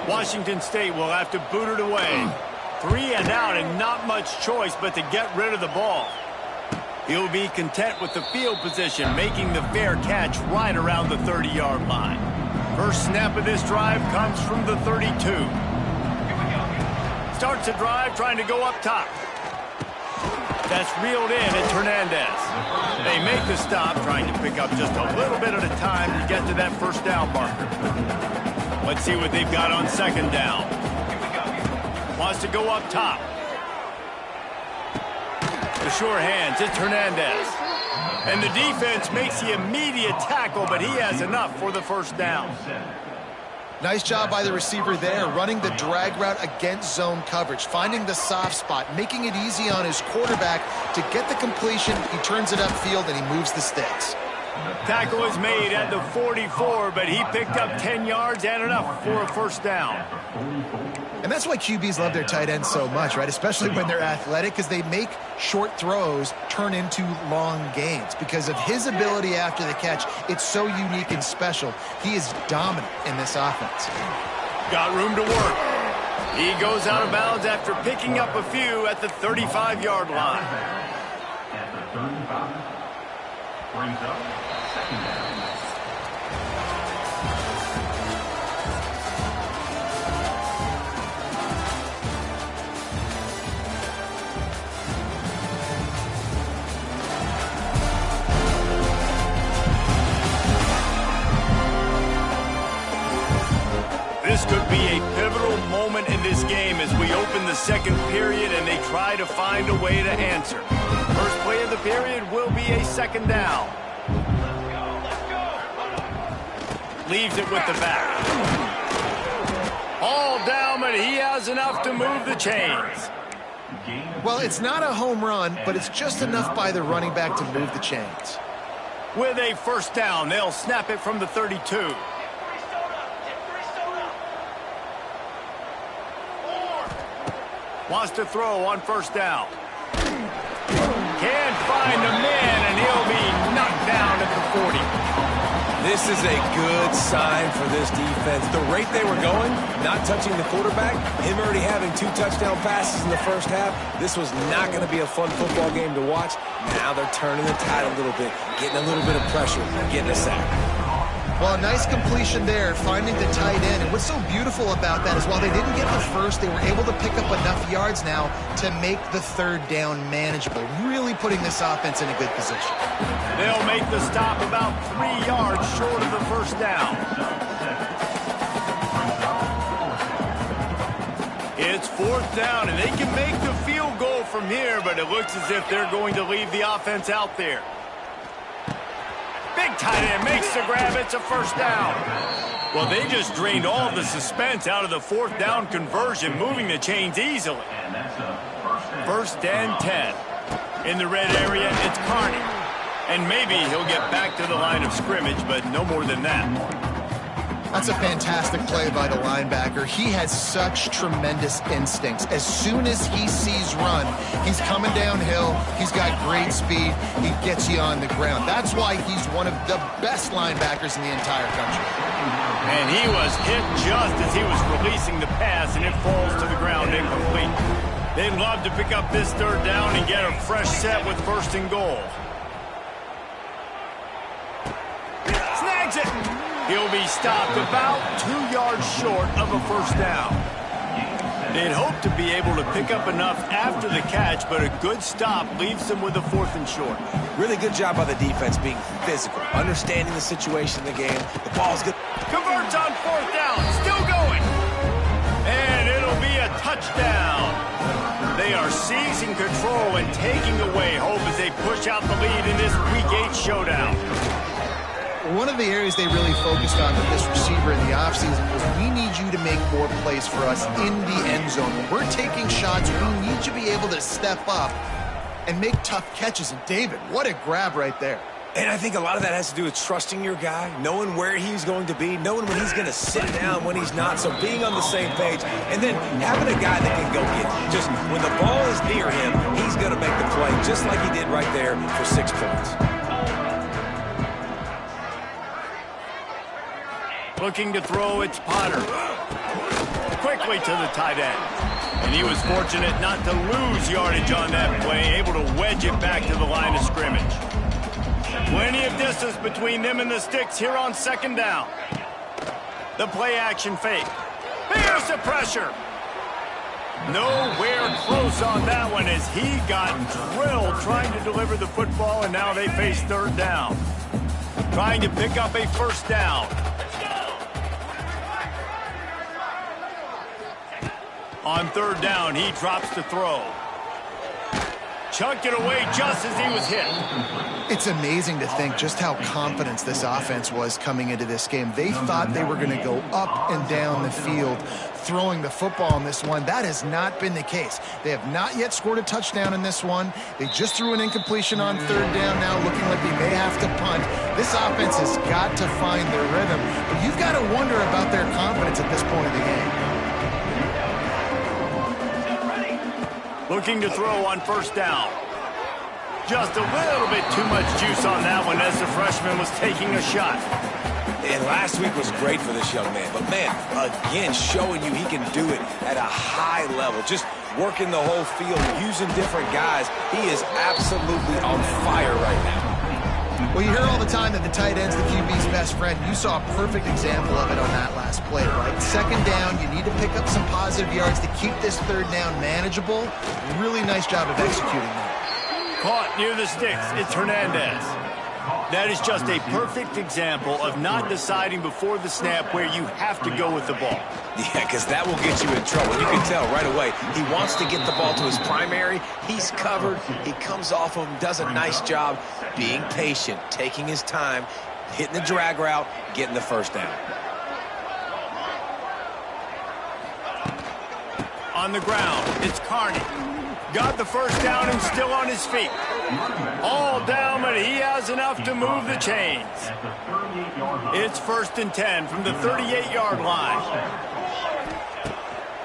Washington State will have to boot it away. 3 and out, and not much choice but to get rid of the ball. He'll be content with the field position, making the fair catch right around the 30-yard line. 1st snap of this drive comes from the 32. Starts to drive, trying to go up top. That's reeled in at Hernandez. They make the stop, trying to pick up just a little bit at a time to get to that first down marker. Let's see what they've got on second down. Wants to go up top. The sure hands, it's Hernandez. And the defense makes the immediate tackle, but he has enough for the first down. Nice job by the receiver there, running the drag route against zone coverage, finding the soft spot, making it easy on his quarterback to get the completion. He turns it upfield, and he moves the sticks. Tackle is made at the 44, but he picked up 10 yards and enough for a first down. And that's why QBs love their tight ends so much, right? Especially when they're athletic, because they make short throws turn into long gains. Because of his ability after the catch, it's so unique and special. He is dominant in this offense. Got room to work. He goes out of bounds after picking up a few at the 35-yard line. At the 35, brings up second down. This could be a pivotal moment in this game as we open the second period and they try to find a way to answer. First play of the period will be a second down. Leaves it with the back. All down, but he has enough to move the chains. Well, it's not a home run, but it's just enough by the running back to move the chains. With a first down, they'll snap it from the 32. Wants to throw on first down. Can't find a man, and he'll be knocked down at the 40. This is a good sign for this defense. The rate they were going, not touching the quarterback, him already having 2 touchdown passes in the first half, this was not going to be a fun football game to watch. Now they're turning the tide a little bit, getting a little bit of pressure, getting a sack. Well, a nice completion there, finding the tight end. And what's so beautiful about that is while they didn't get the first, they were able to pick up enough yards now to make the third down manageable, really putting this offense in a good position. They'll make the stop about 3 yards short of the first down. It's fourth down, and they can make the field goal from here, but it looks as if they're going to leave the offense out there. Big tight end makes the grab. It's a first down. Well, they just drained all the suspense out of the fourth down conversion, moving the chains easily. First and 10. In the red area, it's Carney. And maybe he'll get back to the line of scrimmage, but no more than that. That's a fantastic play by the linebacker. He has such tremendous instincts. As soon as he sees run, he's coming downhill. He's got great speed. He gets you on the ground. That's why he's one of the best linebackers in the entire country. And he was hit just as he was releasing the pass, and it falls to the ground incomplete. They'd love to pick up this third down and get a fresh set with first and goal. Snags it. He'll be stopped about 2 yards short of a first down. They'd hope to be able to pick up enough after the catch, but a good stop leaves them with a fourth and short. Really good job by the defense being physical, understanding the situation in the game. The ball's good. Converts on fourth down, still going. And it'll be a touchdown. They are seizing control and taking away hope as they push out the lead in this Week 8 showdown. One of the areas they really focused on with this receiver in the offseason was we need you to make more plays for us in the end zone. When we're taking shots, we need you to be able to step up and make tough catches. And David, what a grab right there. And I think a lot of that has to do with trusting your guy, knowing where he's going to be, knowing when he's going to sit down, when he's not. So being on the same page, and then having a guy that can go get it. Just when the ball is near him, he's going to make the play, just like he did right there for 6 points. Looking to throw, it's Potter. Quickly to the tight end. And he was fortunate not to lose yardage on that play, able to wedge it back to the line of scrimmage. Plenty of distance between them and the sticks here on second down. The play action fake. Here's the pressure. Nowhere close on that one as he got drilled trying to deliver the football, and now they face third down. Trying to pick up a first down. On third down, he drops to throw. Chucked it away just as he was hit. It's amazing to think just how confident this offense was coming into this game. They thought they were going to go up and down the field throwing the football in this one. That has not been the case. They have not yet scored a touchdown in this one. They just threw an incompletion on third down now, looking like they may have to punt. This offense has got to find their rhythm. But you've got to wonder about their confidence at this point of the game. Looking to throw on first down. Just a little bit too much juice on that one as the freshman was taking a shot. And last week was great for this young man. But, man, again, showing you he can do it at a high level. Just working the whole field, using different guys. He is absolutely on fire right now. Well, you hear all the time that the tight end's the QB's best friend. You saw a perfect example of it on that last play, right? Second down, you need to pick up some positive yards to keep this third down manageable. Really nice job of executing that. Caught near the sticks. It's Hernandez. That is just a perfect example of not deciding before the snap where you have to go with the ball. Yeah, because that will get you in trouble. You can tell right away. He wants to get the ball to his primary. He's covered. He comes off of him, does a nice job being patient, taking his time, hitting the drag route, getting the first down. On the ground, it's Carney. Got the first down and still on his feet. All down, but he has enough to move the chains. It's 1st and 10 from the 38-yard line.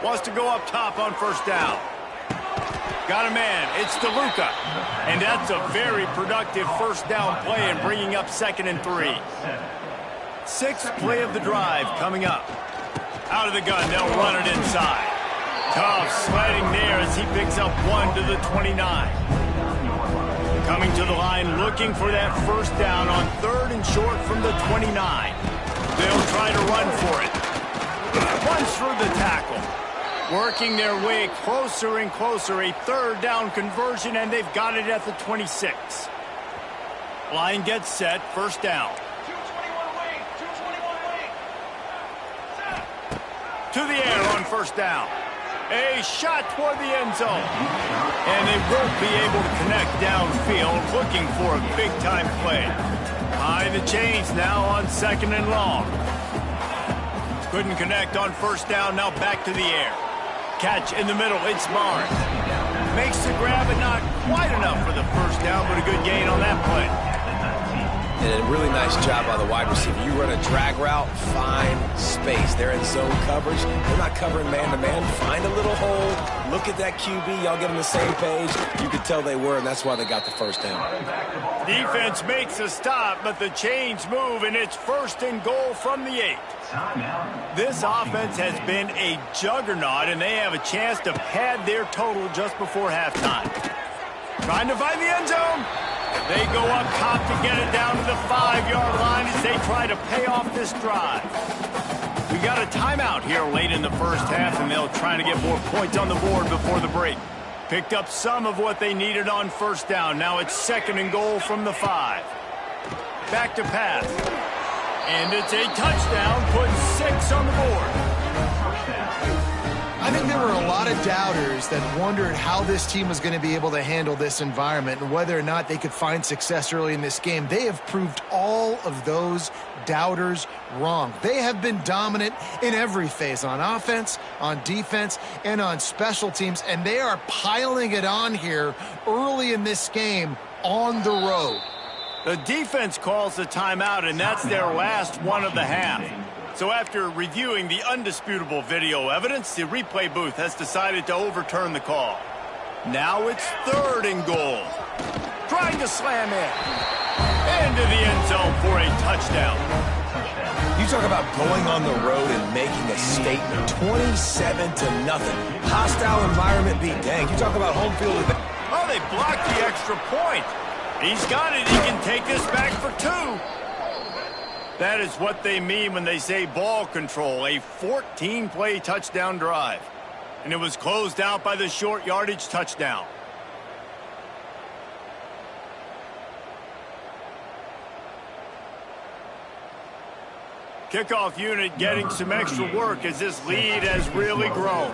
Wants to go up top on first down. Got a man. It's DeLuca. And that's a very productive first down play and bringing up 2nd and 3. 6th play of the drive coming up. Out of the gun, they'll run it inside. Tough sledding there as he picks up 1 to the 29. Coming to the line looking for that first down on 3rd and short from the 29. They'll try to run for it. Runs through the tackle. Working their way closer and closer. A 3rd down conversion, and they've got it at the 26. Line gets set. First down. To the air on first down. A shot toward the end zone. And they won't be able to connect downfield, looking for a big-time play. High the chains now on 2nd and long. Couldn't connect on first down, now back to the air. Catch in the middle, it's Barnes. Makes the grab, and not quite enough for the first down, but a good gain on that play. And a really nice job by the wide receiver. You run a drag route, find space. They're in zone coverage. They're not covering man-to-man. Find a little hole. Look at that QB. Y'all get on the same page. You could tell they were, and that's why they got the first down. Defense makes a stop, but the chains move, and it's 1st and goal from the 8. This offense has been a juggernaut, and they have a chance to pad their total just before halftime. Trying to find the end zone. They go up top to get it down to the 5-yard line as they try to pay off this drive. We got a timeout here late in the first half, and they'll try to get more points on the board before the break. Picked up some of what they needed on first down. Now it's 2nd and goal from the 5. Back to pass. And it's a touchdown, puts 6 on the board. I think there were a lot of doubters that wondered how this team was going to be able to handle this environment and whether or not they could find success early in this game. They have proved all of those doubters wrong. They have been dominant in every phase, on offense, on defense, and on special teams, and they are piling it on here early in this game on the road. The defense calls the timeout, and that's their last one of the half. So after reviewing the undisputable video evidence, the replay booth has decided to overturn the call. Now it's 3rd and goal. Trying to slam in. Into the end zone for a touchdown. You talk about going on the road and making a statement. 27-0. Hostile environment be danged. You talk about home field advantage. Oh, they blocked the extra point. He's got it. He can take this back for 2. That is what they mean when they say ball control, a 14-play touchdown drive. And it was closed out by the short yardage touchdown. Kickoff unit getting some extra work as this lead has really grown.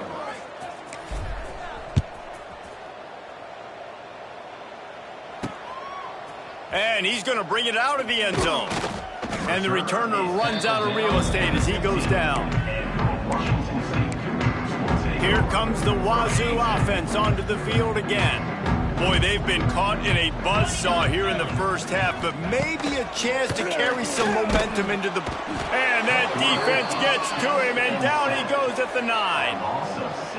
And he's going to bring it out of the end zone. And the returner runs out of real estate as he goes down. Here comes the Wazoo offense onto the field again. Boy, they've been caught in a buzzsaw here in the first half, but maybe a chance to carry some momentum into the... And that defense gets to him, and down he goes at the 9.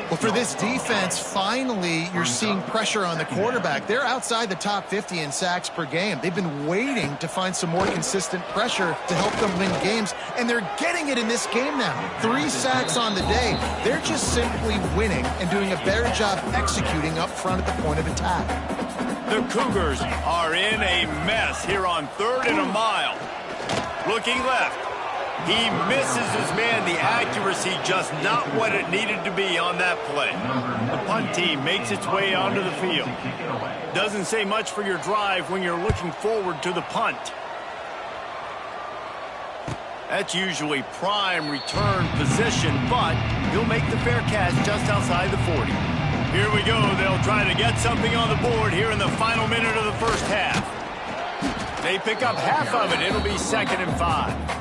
Well, for this defense, finally, you're seeing pressure on the quarterback. They're outside the top 50 in sacks per game. They've been waiting to find some more consistent pressure to help them win games, and they're getting it in this game now. 3 sacks on the day. They're just simply winning and doing a better job executing up front at the point of attack. The Cougars are in a mess here on 3rd and a mile. Looking left. He misses his man. The accuracy just not what it needed to be on that play. The punt team makes its way onto the field. Doesn't say much for your drive when you're looking forward to the punt. That's usually prime return position, but he'll make the fair catch just outside the 40. Here we go. They'll try to get something on the board here in the final minute of the first half. They pick up half of it. It'll be 2nd and 5.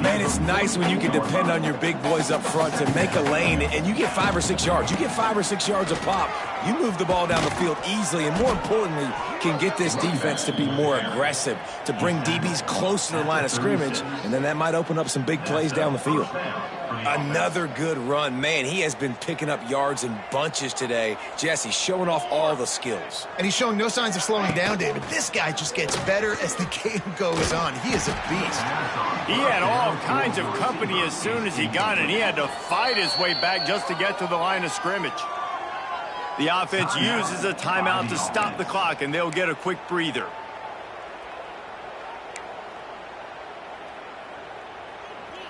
Man, it's nice when you can depend on your big boys up front to make a lane, and you get 5 or 6 yards. You get 5 or 6 yards a pop. You move the ball down the field easily, and more importantly, can get this defense to be more aggressive, to bring DBs close to the line of scrimmage, and then that might open up some big plays down the field. Another good run. Man, he has been picking up yards in bunches today. Jesse, showing off all the skills. And he's showing no signs of slowing down, David. This guy just gets better as the game goes on. He is a beast. He had all kinds of company as soon as he got it. He had to fight his way back just to get to the line of scrimmage. The offense uses a timeout to stop the clock, and they'll get a quick breather.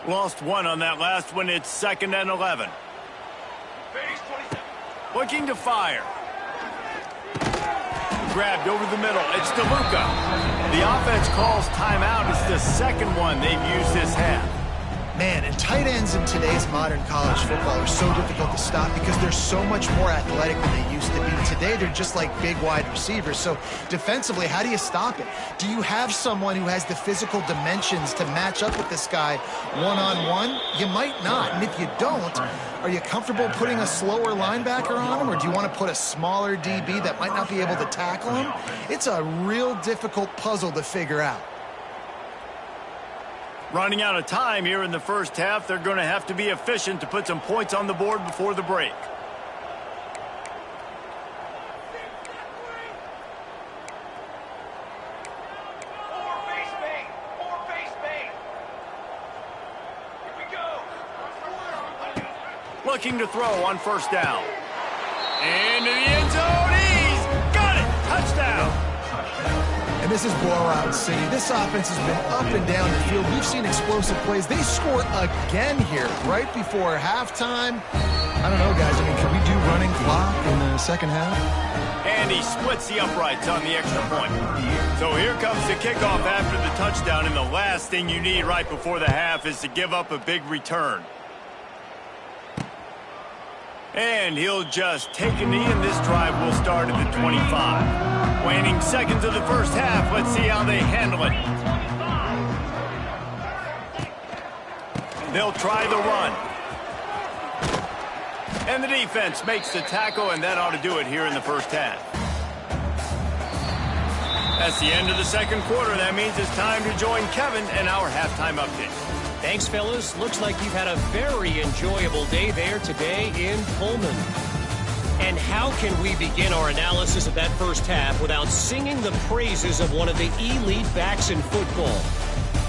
Lost one on that last one. It's 2nd and 11. Looking to fire. Grabbed over the middle. It's DeLuca. The offense calls timeout. It's the second one they've used this half. Man, and tight ends in today's modern college football are so difficult to stop because they're so much more athletic than they used to be. Today, they're just like big wide receivers. So defensively, how do you stop it? Do you have someone who has the physical dimensions to match up with this guy one-on-one? You might not. And if you don't, are you comfortable putting a slower linebacker on him, or do you want to put a smaller DB that might not be able to tackle him? It's a real difficult puzzle to figure out. Running out of time here in the first half. They're going to have to be efficient to put some points on the board before the break. Looking to throw on 1st down. Into the end zone. He's got it. Touchdown. And this is blowout city. This offense has been up and down the field. We've seen explosive plays. They score again here right before halftime. I don't know, guys. I mean, can we do running clock in the second half? And he splits the uprights on the extra point. So here comes the kickoff after the touchdown, and the last thing you need right before the half is to give up a big return. And he'll just take a knee, and this drive will start at the 25. Waning seconds of the first half. Let's see how they handle it. They'll try the run. And the defense makes the tackle, and that ought to do it here in the first half. That's the end of the second quarter. That means it's time to join Kevin and our halftime update. Thanks, fellas. Looks like you've had a very enjoyable day there today in Pullman. And how can we begin our analysis of that first half without singing the praises of one of the elite backs in football?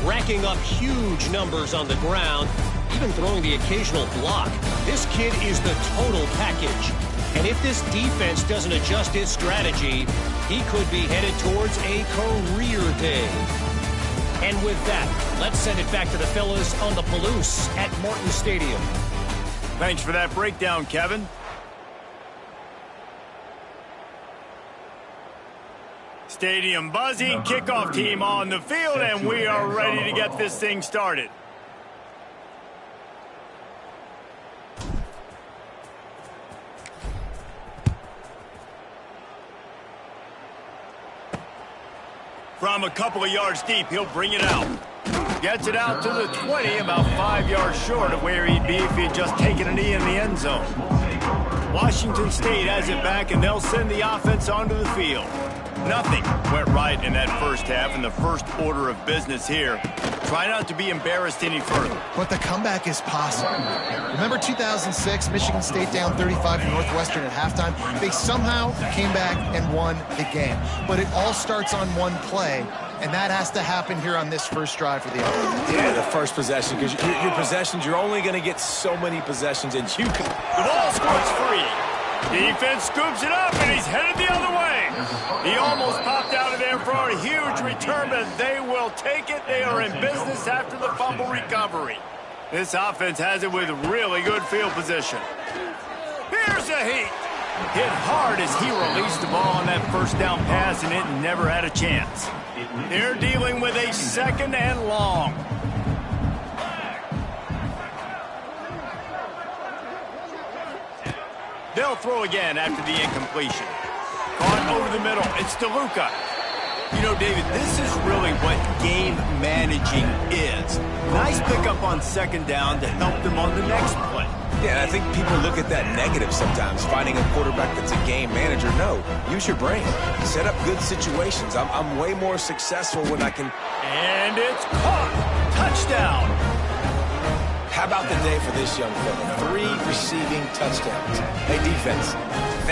Racking up huge numbers on the ground, even throwing the occasional block. This kid is the total package. And if this defense doesn't adjust its strategy, he could be headed towards a career day. And with that, let's send it back to the fellas on the Palouse at Martin Stadium. Thanks for that breakdown, Kevin. Stadium buzzing, kickoff team on the field, and we are ready to get this thing started. From a couple of yards deep, he'll bring it out. Gets it out to the 20, about 5 yards short of where he'd be if he had just taken a knee in the end zone. Washington State has it back, and they'll send the offense onto the field. Nothing went right in that first half, and the first order of business here. Try not to be embarrassed any further. But the comeback is possible. Remember 2006, Michigan State down 35 to Northwestern at halftime? They somehow came back and won the game. But it all starts on one play, and that has to happen here on this first drive for the offense. Yeah, the first possession, because your possessions, you're only going to get so many possessions, and you can... The ball squirts free. Defense scoops it up, and he's headed the other way. He almost popped out of there for a huge return, but they will take it. They are in business after the fumble recovery. This offense has it with really good field position. Here's a heat. Hit hard as he released the ball on that first down pass, and it never had a chance. They're dealing with a second and long. They'll throw again after the incompletion. Caught over the middle. It's DeLuca. You know, David, this is really what game managing is. Nice pickup on second down to help them on the next play. Yeah, and I think people look at that negative sometimes, finding a quarterback that's a game manager. No, use your brain. Set up good situations. I'm way more successful when I can... And it's caught. Touchdown. How about the day for this young fella? 3 receiving touchdowns. Hey, defense,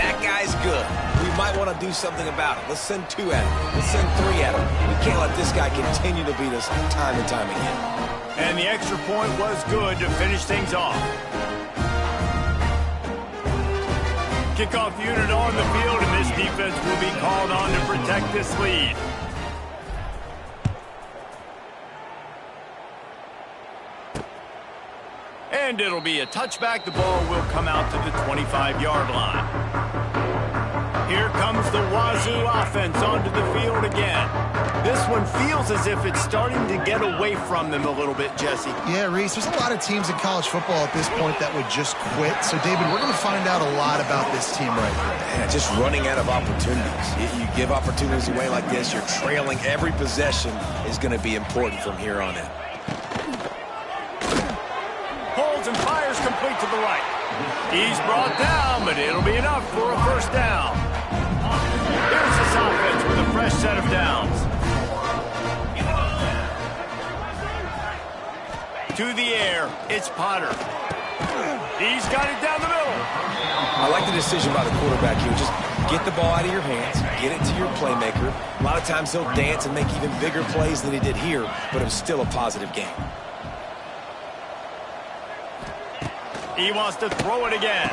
that guy's good. We might want to do something about it. Let's send 2 at him. Let's send 3 at him. We can't let this guy continue to beat us time and time again. And the extra point was good to finish things off. Kickoff unit on the field, and this defense will be called on to protect this lead. And it'll be a touchback. The ball will come out to the 25-yard line. Here comes the Wazoo offense onto the field again. This one feels as if it's starting to get away from them a little bit, Jesse. Yeah, Reese, there's a lot of teams in college football at this point that would just quit. So, David, we're going to find out a lot about this team right here. Yeah, just running out of opportunities. You give opportunities away like this, you're trailing. Every possession is going to be important from here on in. Holds and fires complete to the right. He's brought down, but it'll be enough for a first down. Here's this offense with a fresh set of downs. To the air, it's Potter. He's got it down the middle. I like the decision by the quarterback here. Just get the ball out of your hands, get it to your playmaker. A lot of times he'll dance and make even bigger plays than he did here, but it was still a positive game. He wants to throw it again.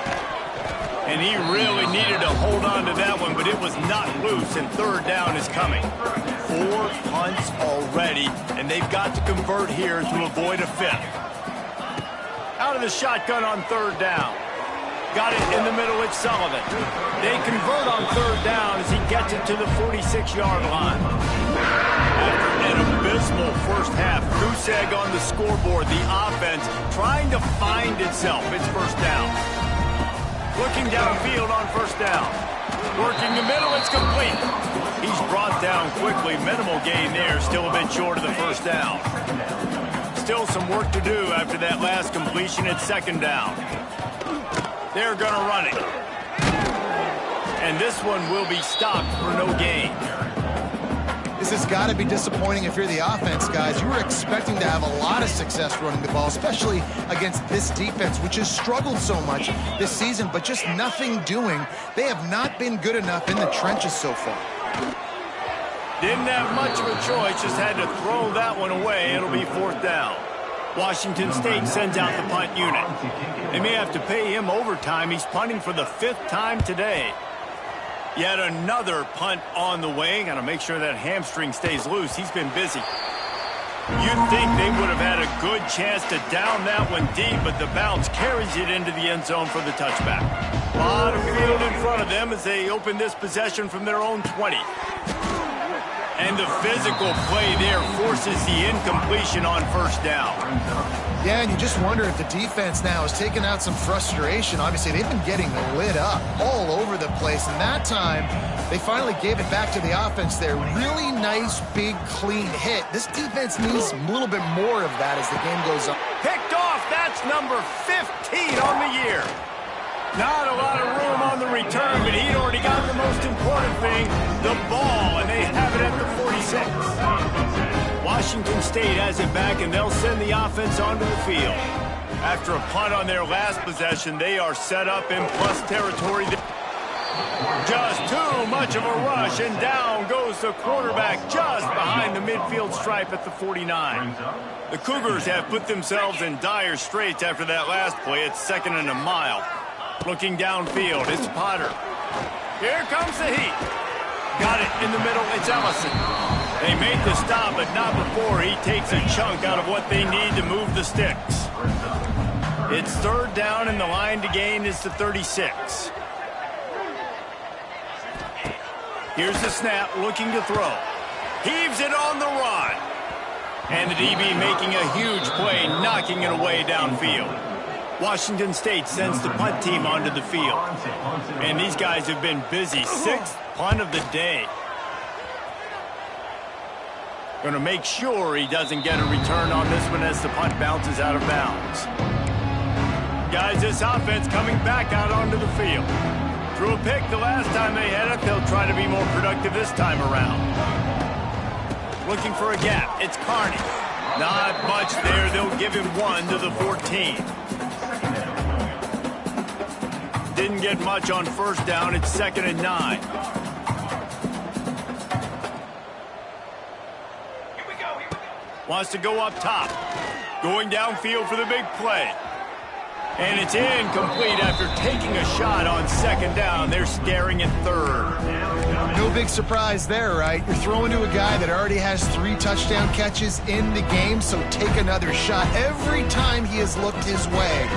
And he really needed to hold on to that one, but it was not loose, and third down is coming. 4 punts already, and they've got to convert here to avoid a 5th. Out of the shotgun on third down. Got it in the middle with Sullivan. They convert on third down as he gets it to the 46-yard line. After an abysmal first half, goose egg on the scoreboard, the offense trying to find itself. It's first down. Looking downfield on first down. Working the middle, it's complete. He's brought down quickly. Minimal gain there, still a bit short of the first down. Still some work to do after that last completion at second down. They're going to run it. And this one will be stopped for no gain. This has got to be disappointing if you're the offense, guys. You were expecting to have a lot of success running the ball, especially against this defense, which has struggled so much this season, but just nothing doing. They have not been good enough in the trenches so far. Didn't have much of a choice, just had to throw that one away. It'll be fourth down. Washington State sends out the punt unit. They may have to pay him overtime. He's punting for the 5th time today. Yet another punt on the way. Got to make sure that hamstring stays loose. He's been busy. You'd think they would have had a good chance to down that one deep, but the bounce carries it into the end zone for the touchback. A lot of field in front of them as they open this possession from their own 20. And the physical play there forces the incompletion on first down. Yeah, and you just wonder if the defense now has taken out some frustration. Obviously, they've been getting lit up all over the place, and that time they finally gave it back to the offense there. Really nice, big, clean hit. This defense needs a little bit more of that as the game goes on. Picked off, that's number 15 on the year. Not a lot of room on the return, but he'd already got the most important thing, the ball, and they have it at the 46. Washington State has it back, and they'll send the offense onto the field. After a punt on their last possession, they are set up in plus territory. Just too much of a rush, and down goes the quarterback just behind the midfield stripe at the 49. The Cougars have put themselves in dire straits after that last play. It's 2nd and a mile. Looking downfield, it's Potter. Here comes the heat. Got it in the middle, it's Ellison. They made the stop, but not before he takes a chunk out of what they need to move the sticks. It's 3rd down, and the line to gain is the 36. Here's the snap, looking to throw. Heaves it on the run. And the DB making a huge play, knocking it away downfield. Washington State sends the punt team onto the field. And these guys have been busy. 6th punt of the day. Going to make sure he doesn't get a return on this one as the punt bounces out of bounds. Guys, this offense coming back out onto the field. Threw a pick the last time they had it. They'll try to be more productive this time around. Looking for a gap. It's Carney. Not much there. They'll give him one to the 14. Didn't get much on first down. It's 2nd and 9. Wants to go up top. Going downfield for the big play. And it's incomplete after taking a shot on 2nd down. They're staring at 3rd. No big surprise there, right? You're throwing to a guy that already has 3 touchdown catches in the game, so take another shot. Every time he has looked his way,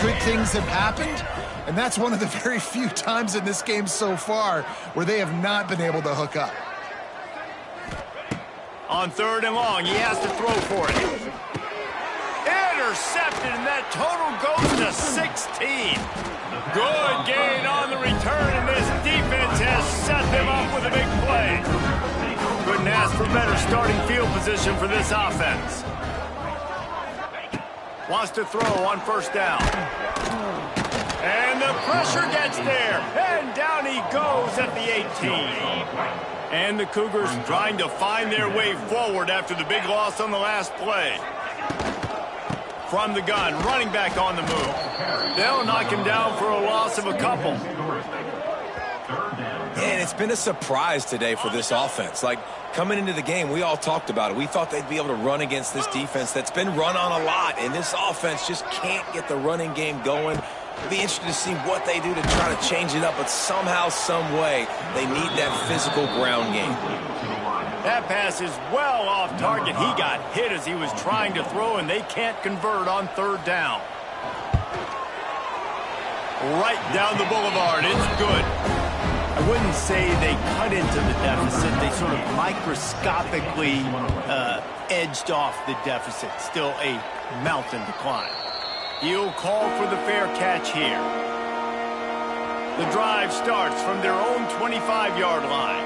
good things have happened, and that's one of the very few times in this game so far where they have not been able to hook up. On 3rd and long, he has to throw for it. Intercepted, and that total goes to 16. Good gain on the return, and this defense has set them up with a big play. Couldn't ask for better starting field position for this offense. Wants to throw on first down. And the pressure gets there, and down he goes at the 18. And the Cougars trying to find their way forward after the big loss on the last play. From the gun, running back on the move. They'll knock him down for a loss of a couple. And it's been a surprise today for this offense. Like, coming into the game, we all talked about it. We thought they'd be able to run against this defense that's been run on a lot, and this offense just can't get the running game going. It'll be interesting to see what they do to try to change it up, but somehow, some way, they need that physical ground game. That pass is well off target. He got hit as he was trying to throw, and they can't convert on 3rd down. Right down the boulevard. It's good. I wouldn't say they cut into the deficit. They sort of microscopically edged off the deficit. Still a mountain to climb. He'll call for the fair catch here. The drive starts from their own 25-yard line.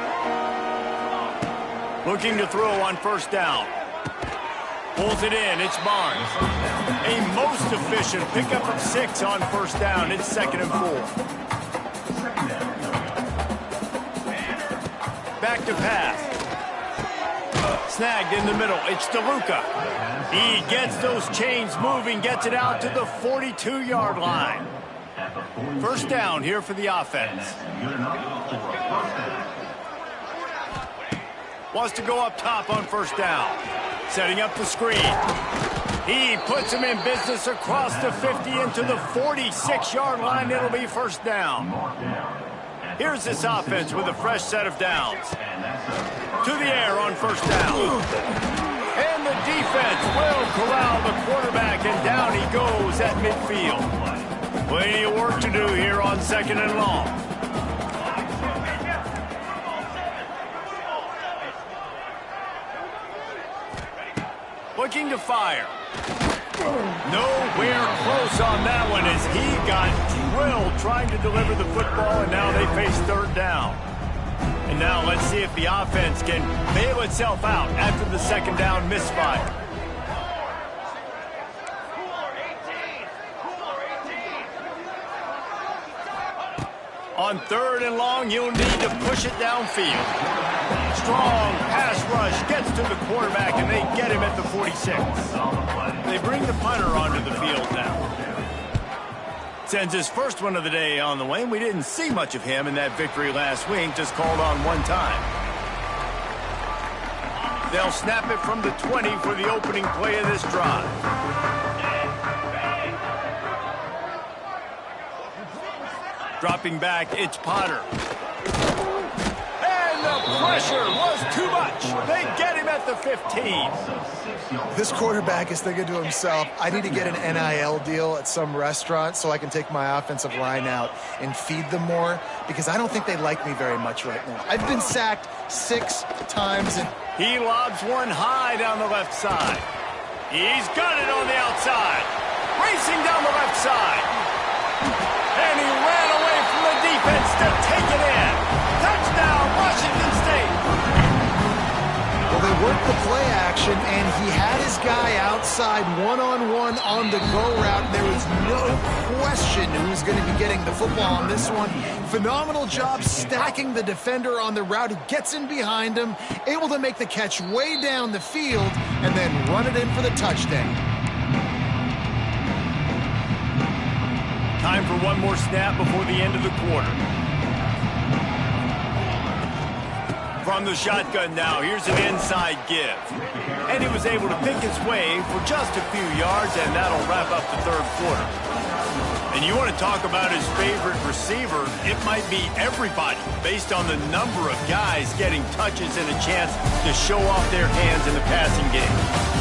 Looking to throw on first down. Pulls it in. It's Barnes. A most efficient pickup of 6 on first down. It's 2nd and 4. Back to pass. Snagged in the middle. It's DeLuca. He gets those chains moving, gets it out to the 42-yard line. First down here for the offense. Wants to go up top on first down. Setting up the screen. He puts him in business across the 50 into the 46-yard line. It'll be first down. Here's this offense with a fresh set of downs. To the air on first down. And the defense defense will corral the quarterback, and down he goes at midfield. Plenty of work to do here on 2nd and long. Looking to fire. Nowhere close on that one as he got drilled trying to deliver the football, and now they face 3rd down. And now let's see if the offense can bail itself out after the 2nd down misfire. On 3rd and long, you'll need to push it downfield. Strong pass rush gets to the quarterback, and they get him at the 46. They bring the punter onto the field now. Sends his first one of the day on the way, and we didn't see much of him in that victory last week, just called on one time. They'll snap it from the 20 for the opening play of this drive. Dropping back, it's Potter. And the pressure was too much. They get him at the 15. This quarterback is thinking to himself, I need to get an NIL deal at some restaurant so I can take my offensive line out and feed them more, because I don't think they like me very much right now. I've been sacked 6 times. And he lobs one high down the left side. He's got it on the outside. Racing down the left side. And he ran away from the defense to take it in. Touchdown, Washington State. Well, they worked the play action, and he had his guy outside one-on-one on the go route. There was no question who's going to be getting the football on this one. Phenomenal job stacking the defender on the route, who gets in behind him, able to make the catch way down the field, and then run it in for the touchdown. Time for one more snap before the end of the quarter. From the shotgun now, here's an inside give. And he was able to pick his way for just a few yards, and that'll wrap up the 3rd quarter. And you want to talk about his favorite receiver, it might be everybody, based on the number of guys getting touches and a chance to show off their hands in the passing game.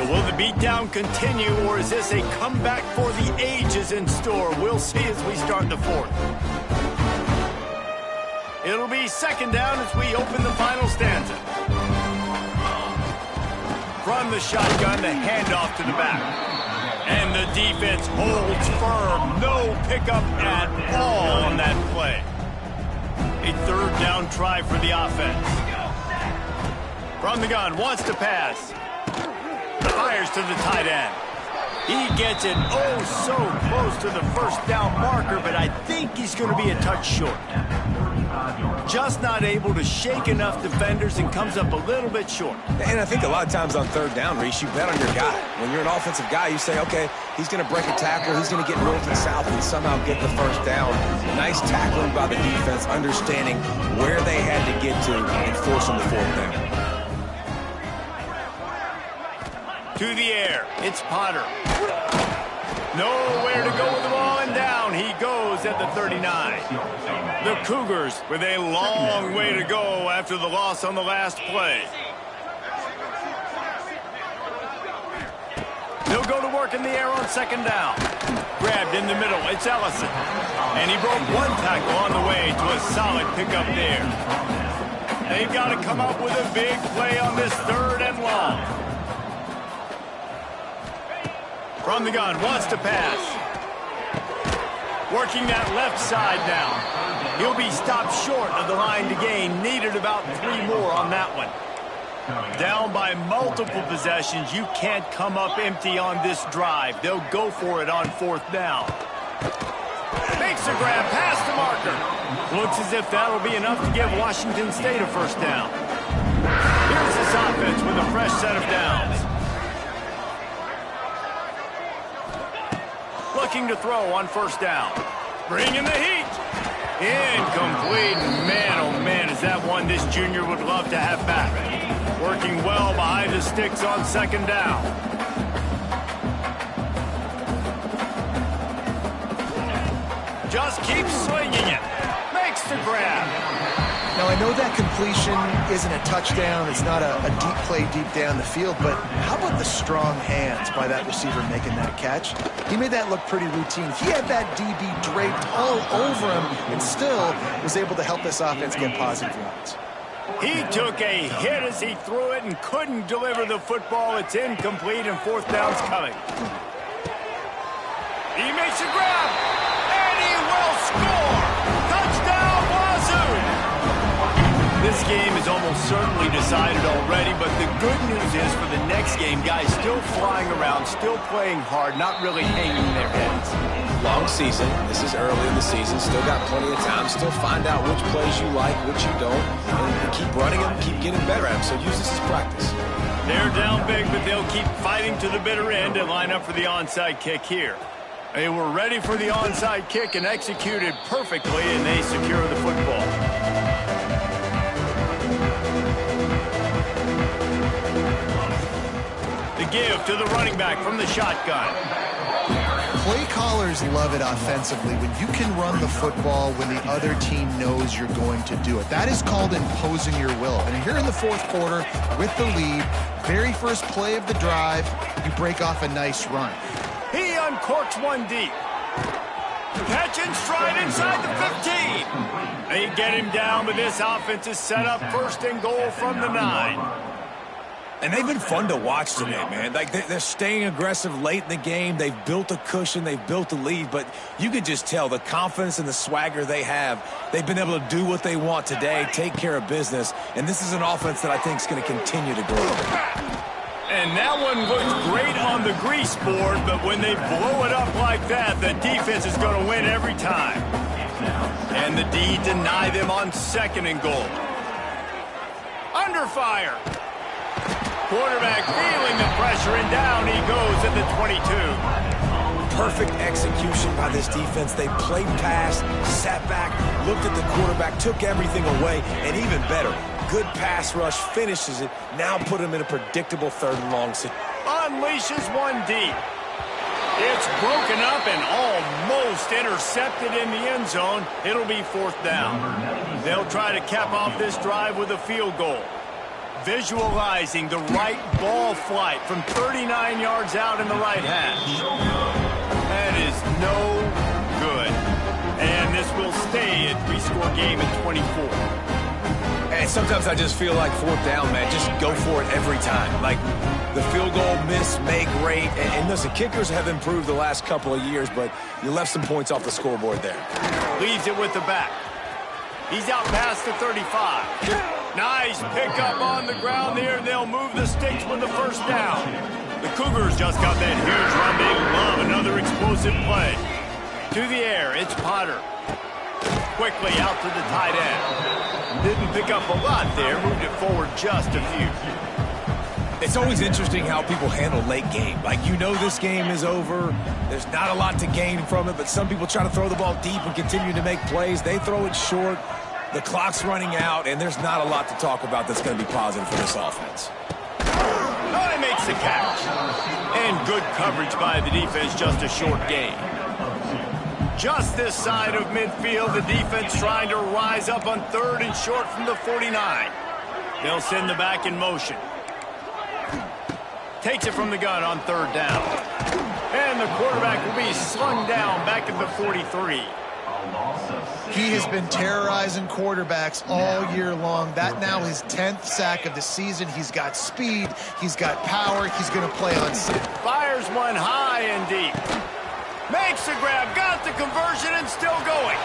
Will the beatdown continue, or is this a comeback for the ages in store? We'll see as we start the 4th. It'll be 2nd down as we open the final stanza. From the shotgun, the handoff to the back. And the defense holds firm. No pickup at all on that play. A 3rd down try for the offense. From the gun, wants to pass. Fires to the tight end. He gets it so close to the 1st down marker, but I think he's going to be a touch short. Just not able to shake enough defenders and comes up a little bit short. And I think a lot of times on 3rd down, Reese, you bet on your guy. When you're an offensive guy, you say, okay, he's going to break a tackle, he's going to get north and south and somehow get the 1st down. Nice tackling by the defense, understanding where they had to get to and forcing the 4th down. To the air, it's Potter. Nowhere to go with the ball, and down he goes at the 39. The Cougars with a long way to go after the loss on the last play. They'll go to work in the air on 2nd down. Grabbed in the middle, it's Ellison. And he broke one tackle on the way to a solid pickup there. They've got to come up with a big play on this 3rd and long. From the gun, wants to pass. Working that left side now. He'll be stopped short of the line to gain. Needed about 3 more on that one. Down by multiple possessions. You can't come up empty on this drive. They'll go for it on 4th down. Makes a grab past the marker. Looks as if that'll be enough to give Washington State a 1st down. Here's this offense with a fresh set of downs. Looking to throw on 1st down. Bringing the heat. Incomplete. Man, oh man, is that one this junior would love to have back. Working well behind the sticks on 2nd down. Just keeps swinging it. Makes the grab. Now, I know that completion isn't a touchdown. It's not a deep play deep down the field, but how about the strong hands by that receiver making that catch? He made that look pretty routine. He had that DB draped all over him and still was able to help this offense get positive yards. He took a hit as he threw it and couldn't deliver the football. It's incomplete and fourth down's coming. He makes a grab, and he will score! Touchdown, Wazoo! This game is almost certainly decided already, but the good news is for the next game, guys still flying around, still playing hard, not really hanging their heads. Long season. This is early in the season. Still got plenty of time. Still find out which plays you like, which you don't, and keep running them, keep getting better at them. So use this as practice. They're down big, but they'll keep fighting to the bitter end and line up for the onside kick here. They were ready for the onside kick and executed perfectly, and they secure the football. The give to the running back from the shotgun. Play callers love it offensively when you can run the football when the other team knows you're going to do it. That is called imposing your will. And here in the fourth quarter with the lead, very first play of the drive, you break off a nice run. He uncorks one deep. Catch and stride inside the 15. They get him down, but this offense is set up first and goal from the 9. And they've been fun to watch today, man. Like they're staying aggressive late in the game. They've built a cushion. They've built a lead. But you could just tell the confidence and the swagger they have. They've been able to do what they want today, take care of business. And this is an offense that I think is going to continue to grow. And that one looks great on the grease board, but when they blow it up like that, the defense is going to win every time. And the D deny them on second and goal. Under fire. Quarterback feeling the pressure, and down he goes at the 22. Perfect execution by this defense. They played pass, sat back, looked at the quarterback, took everything away, and even better, good pass rush, finishes it, now put him in a predictable third and long situation. Unleashes one deep. It's broken up and almost intercepted in the end zone. It'll be fourth down. They'll try to cap off this drive with a field goal. Visualizing the right ball flight from 39 yards out in the right hash. That is no good. And this will stay a three-score game at 24. And sometimes I just feel like fourth down, man. Just go for it every time. Like the field goal miss, make great. And listen, kickers have improved the last couple of years, but you left some points off the scoreboard there. Leaves it with the back. He's out past the 35. Nice pickup on the ground there. They'll move the sticks with the first down. The Cougars just got that huge run. They love another explosive play. To the air, it's Potter. Quickly out to the tight end. Didn't pick up a lot there. Moved it forward just a few. It's always interesting how people handle late game. Like, you know this game is over. There's not a lot to gain from it, but some people try to throw the ball deep and continue to make plays. They throw it short. The clock's running out, and there's not a lot to talk about that's going to be positive for this offense. Oh, he makes the catch. And good coverage by the defense, just a short gain. Just this side of midfield, the defense trying to rise up on third and short from the 49. They'll send the back in motion. Takes it from the gun on third down. And the quarterback will be slung down back at the 43. He has been terrorizing quarterbacks all year long. That now his 10th sack of the season. He's got speed. He's got power. He's going to play on set. Fires one high and deep. Makes the grab. Got the conversion and still going.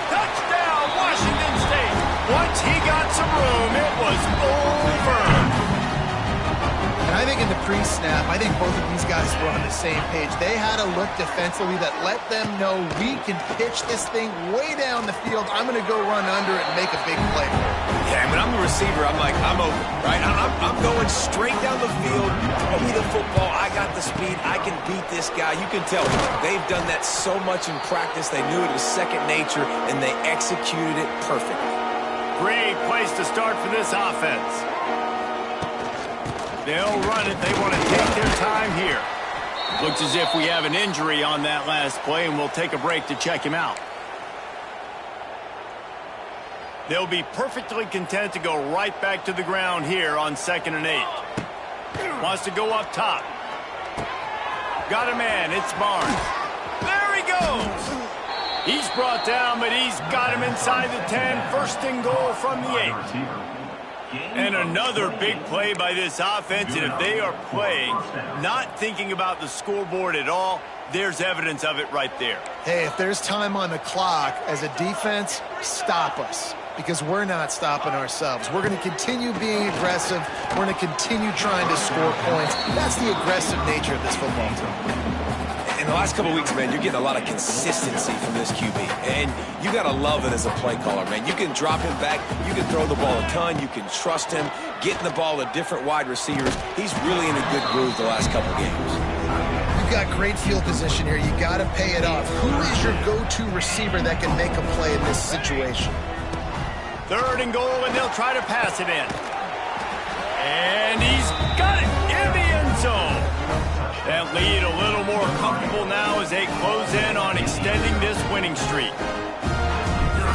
Touchdown, Washington State. Once he got some room, it was over. And I think in the pre-snap, I think both of these guys were on the same page. They had a look defensively that let them know we can pitch this thing way down the field. I'm going to go run under it and make a big play. Yeah, when I'm the receiver, I'm like, I'm open, right? I'm going straight down the field. Throw me the football. I got the speed. I can beat this guy. You can tell they've done that so much in practice. They knew it was second nature, and they executed it perfectly. Great place to start for this offense. They'll run it. They want to take their time here. Looks as if we have an injury on that last play, and we'll take a break to check him out. They'll be perfectly content to go right back to the ground here on 2nd and 8. Wants to go up top. Got a man. It's Barnes. There he goes. He's brought down, but he's got him inside the 10. 1st and goal from the 8. And another big play by this offense, and if they are playing, not thinking about the scoreboard at all, there's evidence of it right there. Hey, if there's time on the clock, as a defense, stop us. Because we're not stopping ourselves. We're going to continue being aggressive. We're going to continue trying to score points. That's the aggressive nature of this football team. In the last couple of weeks, man, you're getting a lot of consistency from this QB. And you got to love it as a play caller, man. You can drop him back. You can throw the ball a ton. You can trust him. Getting the ball to different wide receivers. He's really in a good groove the last couple of games. You've got great field position here. You got to pay it off. Who is your go-to receiver that can make a play in this situation? 3rd and goal, and they'll try to pass it in. And he's got it in the end zone. That lead a little more comfortable now as they close in on extending this winning streak.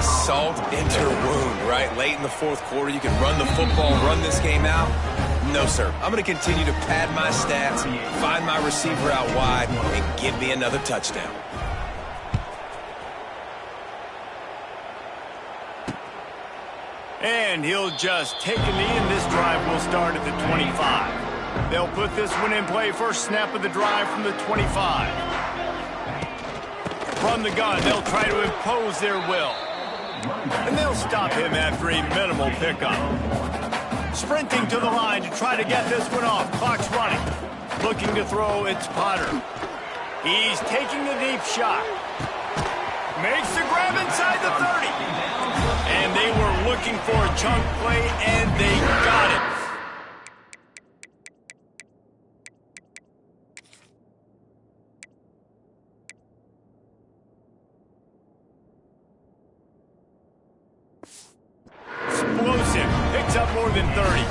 Salt into a wound, right? Late in the 4th quarter, you can run the football, run this game out. No, sir. I'm going to continue to pad my stats, find my receiver out wide, and give me another touchdown. And he'll just take a knee, and this drive will start at the 25. They'll put this one in play. First snap of the drive from the 25. From the gun, they'll try to impose their will. And they'll stop him after a minimal pickup. Sprinting to the line to try to get this one off. Clock's running. Looking to throw, it's Potter. He's taking the deep shot. Makes the grab inside the 30. And they were looking for a chunk play, and they got it. Explosive. Picks up more than 30.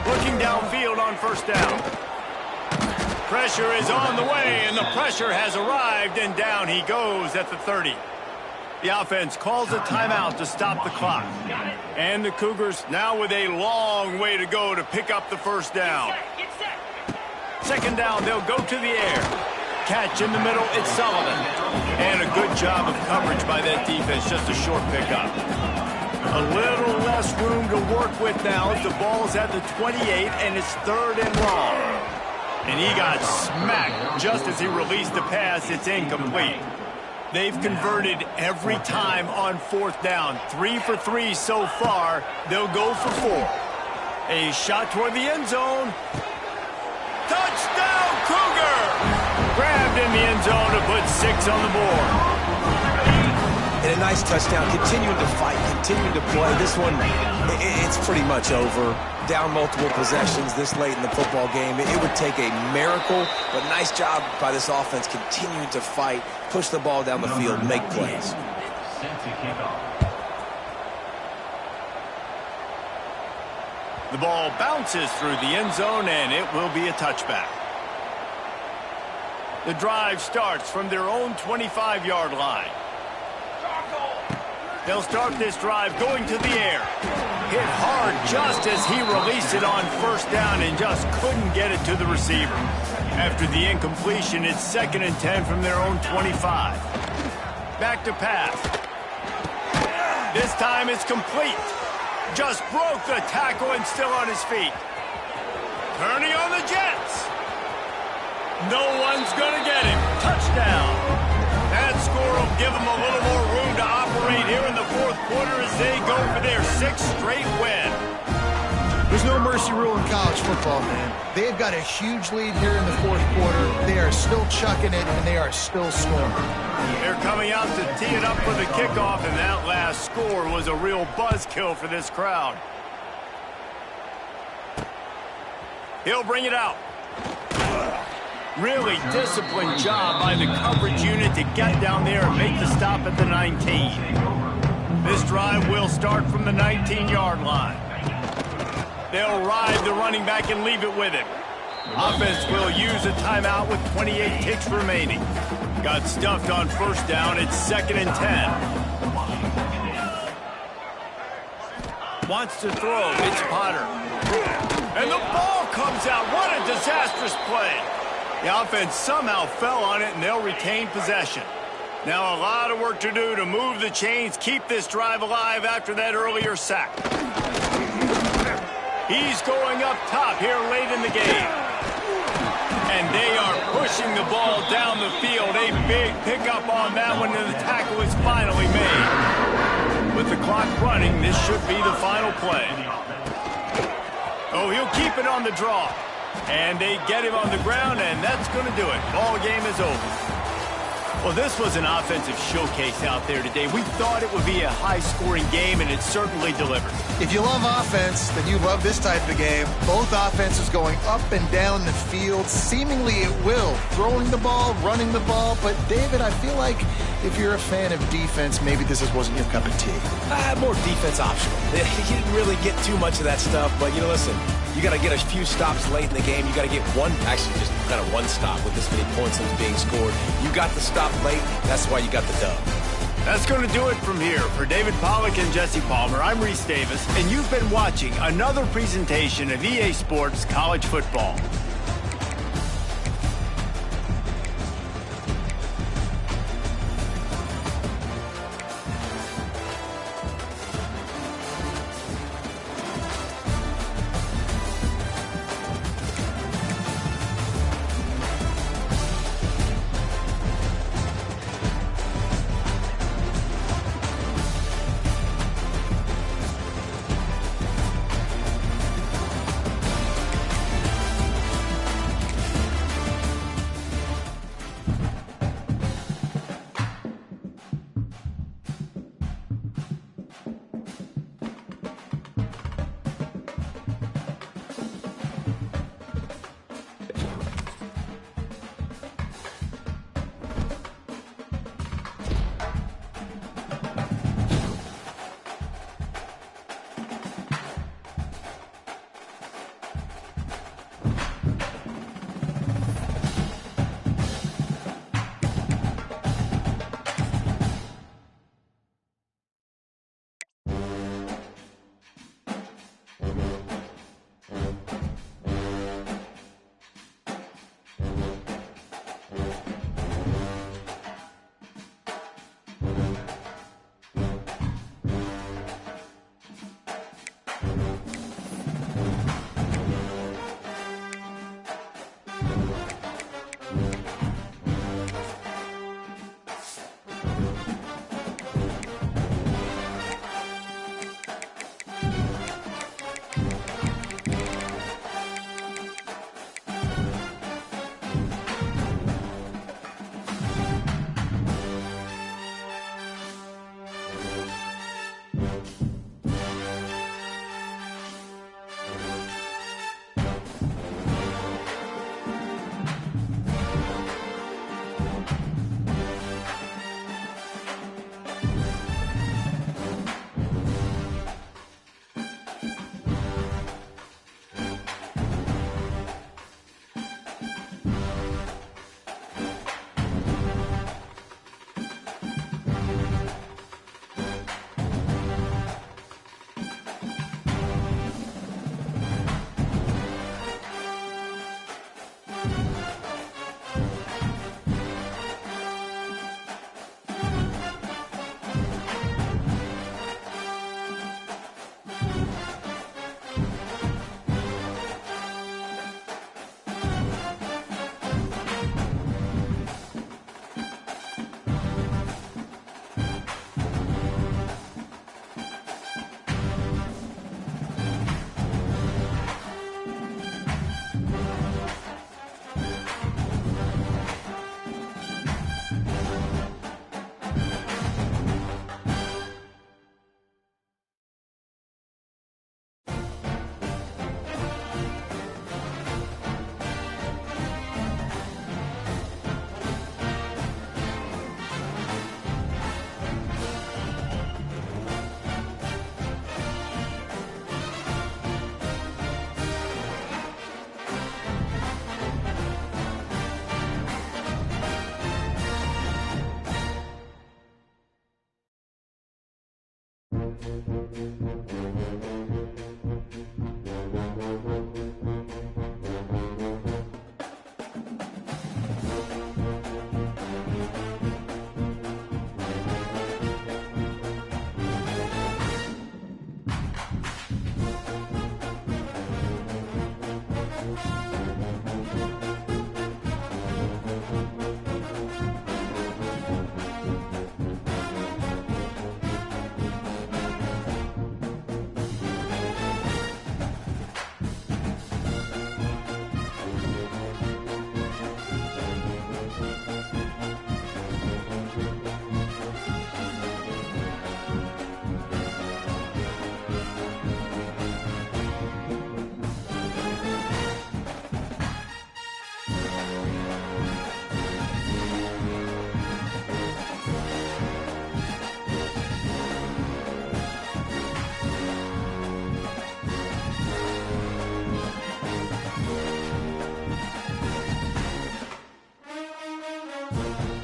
Looking downfield on 1st down. Pressure is on the way, and the pressure has arrived, and down he goes at the 30. The offense calls a timeout to stop the clock. And the Cougars now with a long way to go to pick up the 1st down. 2nd down, they'll go to the air. Catch in the middle, it's Sullivan. And a good job of coverage by that defense, just a short pickup. A little less room to work with now as the ball's at the 28, and it's 3rd and long. And he got smacked just as he released the pass. It's incomplete. They've converted every time on 4th down. 3 for 3 so far. They'll go for 4. A shot toward the end zone. Touchdown, Cougar! Grabbed in the end zone to put 6 on the board. And a nice touchdown, continuing to fight, continuing to play. This one, it's pretty much over. Down multiple possessions this late in the football game. It would take a miracle, but nice job by this offense continuing to fight, push the ball down the field, make plays. The ball bounces through the end zone, and it will be a touchback. The drive starts from their own 25-yard line. They'll start this drive going to the air. Hit hard just as he released it on 1st down and just couldn't get it to the receiver. After the incompletion, it's 2nd and 10 from their own 25. Back to pass. This time it's complete. Just broke the tackle and still on his feet. Turning on the Jets. No one's going to get him. Touchdown. That score will give them a little more room to operate here in the 4th quarter as they go for their 6th straight win. There's no mercy rule in college football, man. They've got a huge lead here in the 4th quarter. They are still chucking it, and they are still scoring. They're coming out to tee it up for the kickoff, and that last score was a real buzzkill for this crowd. He'll bring it out. Really disciplined job by the coverage unit to get down there and make the stop at the 19. This drive will start from the 19-yard line. They'll ride the running back and leave it with him. Offense will use a timeout with 28 ticks remaining. Got stuffed on first down. It's 2nd and 10. Wants to throw. It's Potter. And the ball comes out. What a disastrous play. The offense somehow fell on it, and they'll retain possession. Now a lot of work to do to move the chains, keep this drive alive after that earlier sack. He's going up top here late in the game. And they are pushing the ball down the field. A big pickup on that one, and the tackle is finally made. With the clock running, this should be the final play. Oh, he'll keep it on the draw. And they get him on the ground, and that's going to do it. Ball game is over. Well, this was an offensive showcase out there today. We thought it would be a high-scoring game, and it certainly delivered. If you love offense, then you love this type of game. Both offenses going up and down the field, seemingly at will. Throwing the ball, running the ball. But, David, I feel like if you're a fan of defense, maybe this wasn't your cup of tea. More defense optional. You didn't really get too much of that stuff, but, listen, you got to get a few stops late in the game. You got to get actually just kind of one stop with this many points that's being scored. You got the stop late. That's why you got the dub. That's going to do it from here. For David Pollack and Jesse Palmer, I'm Reese Davis, and you've been watching another presentation of EA Sports College Football. down.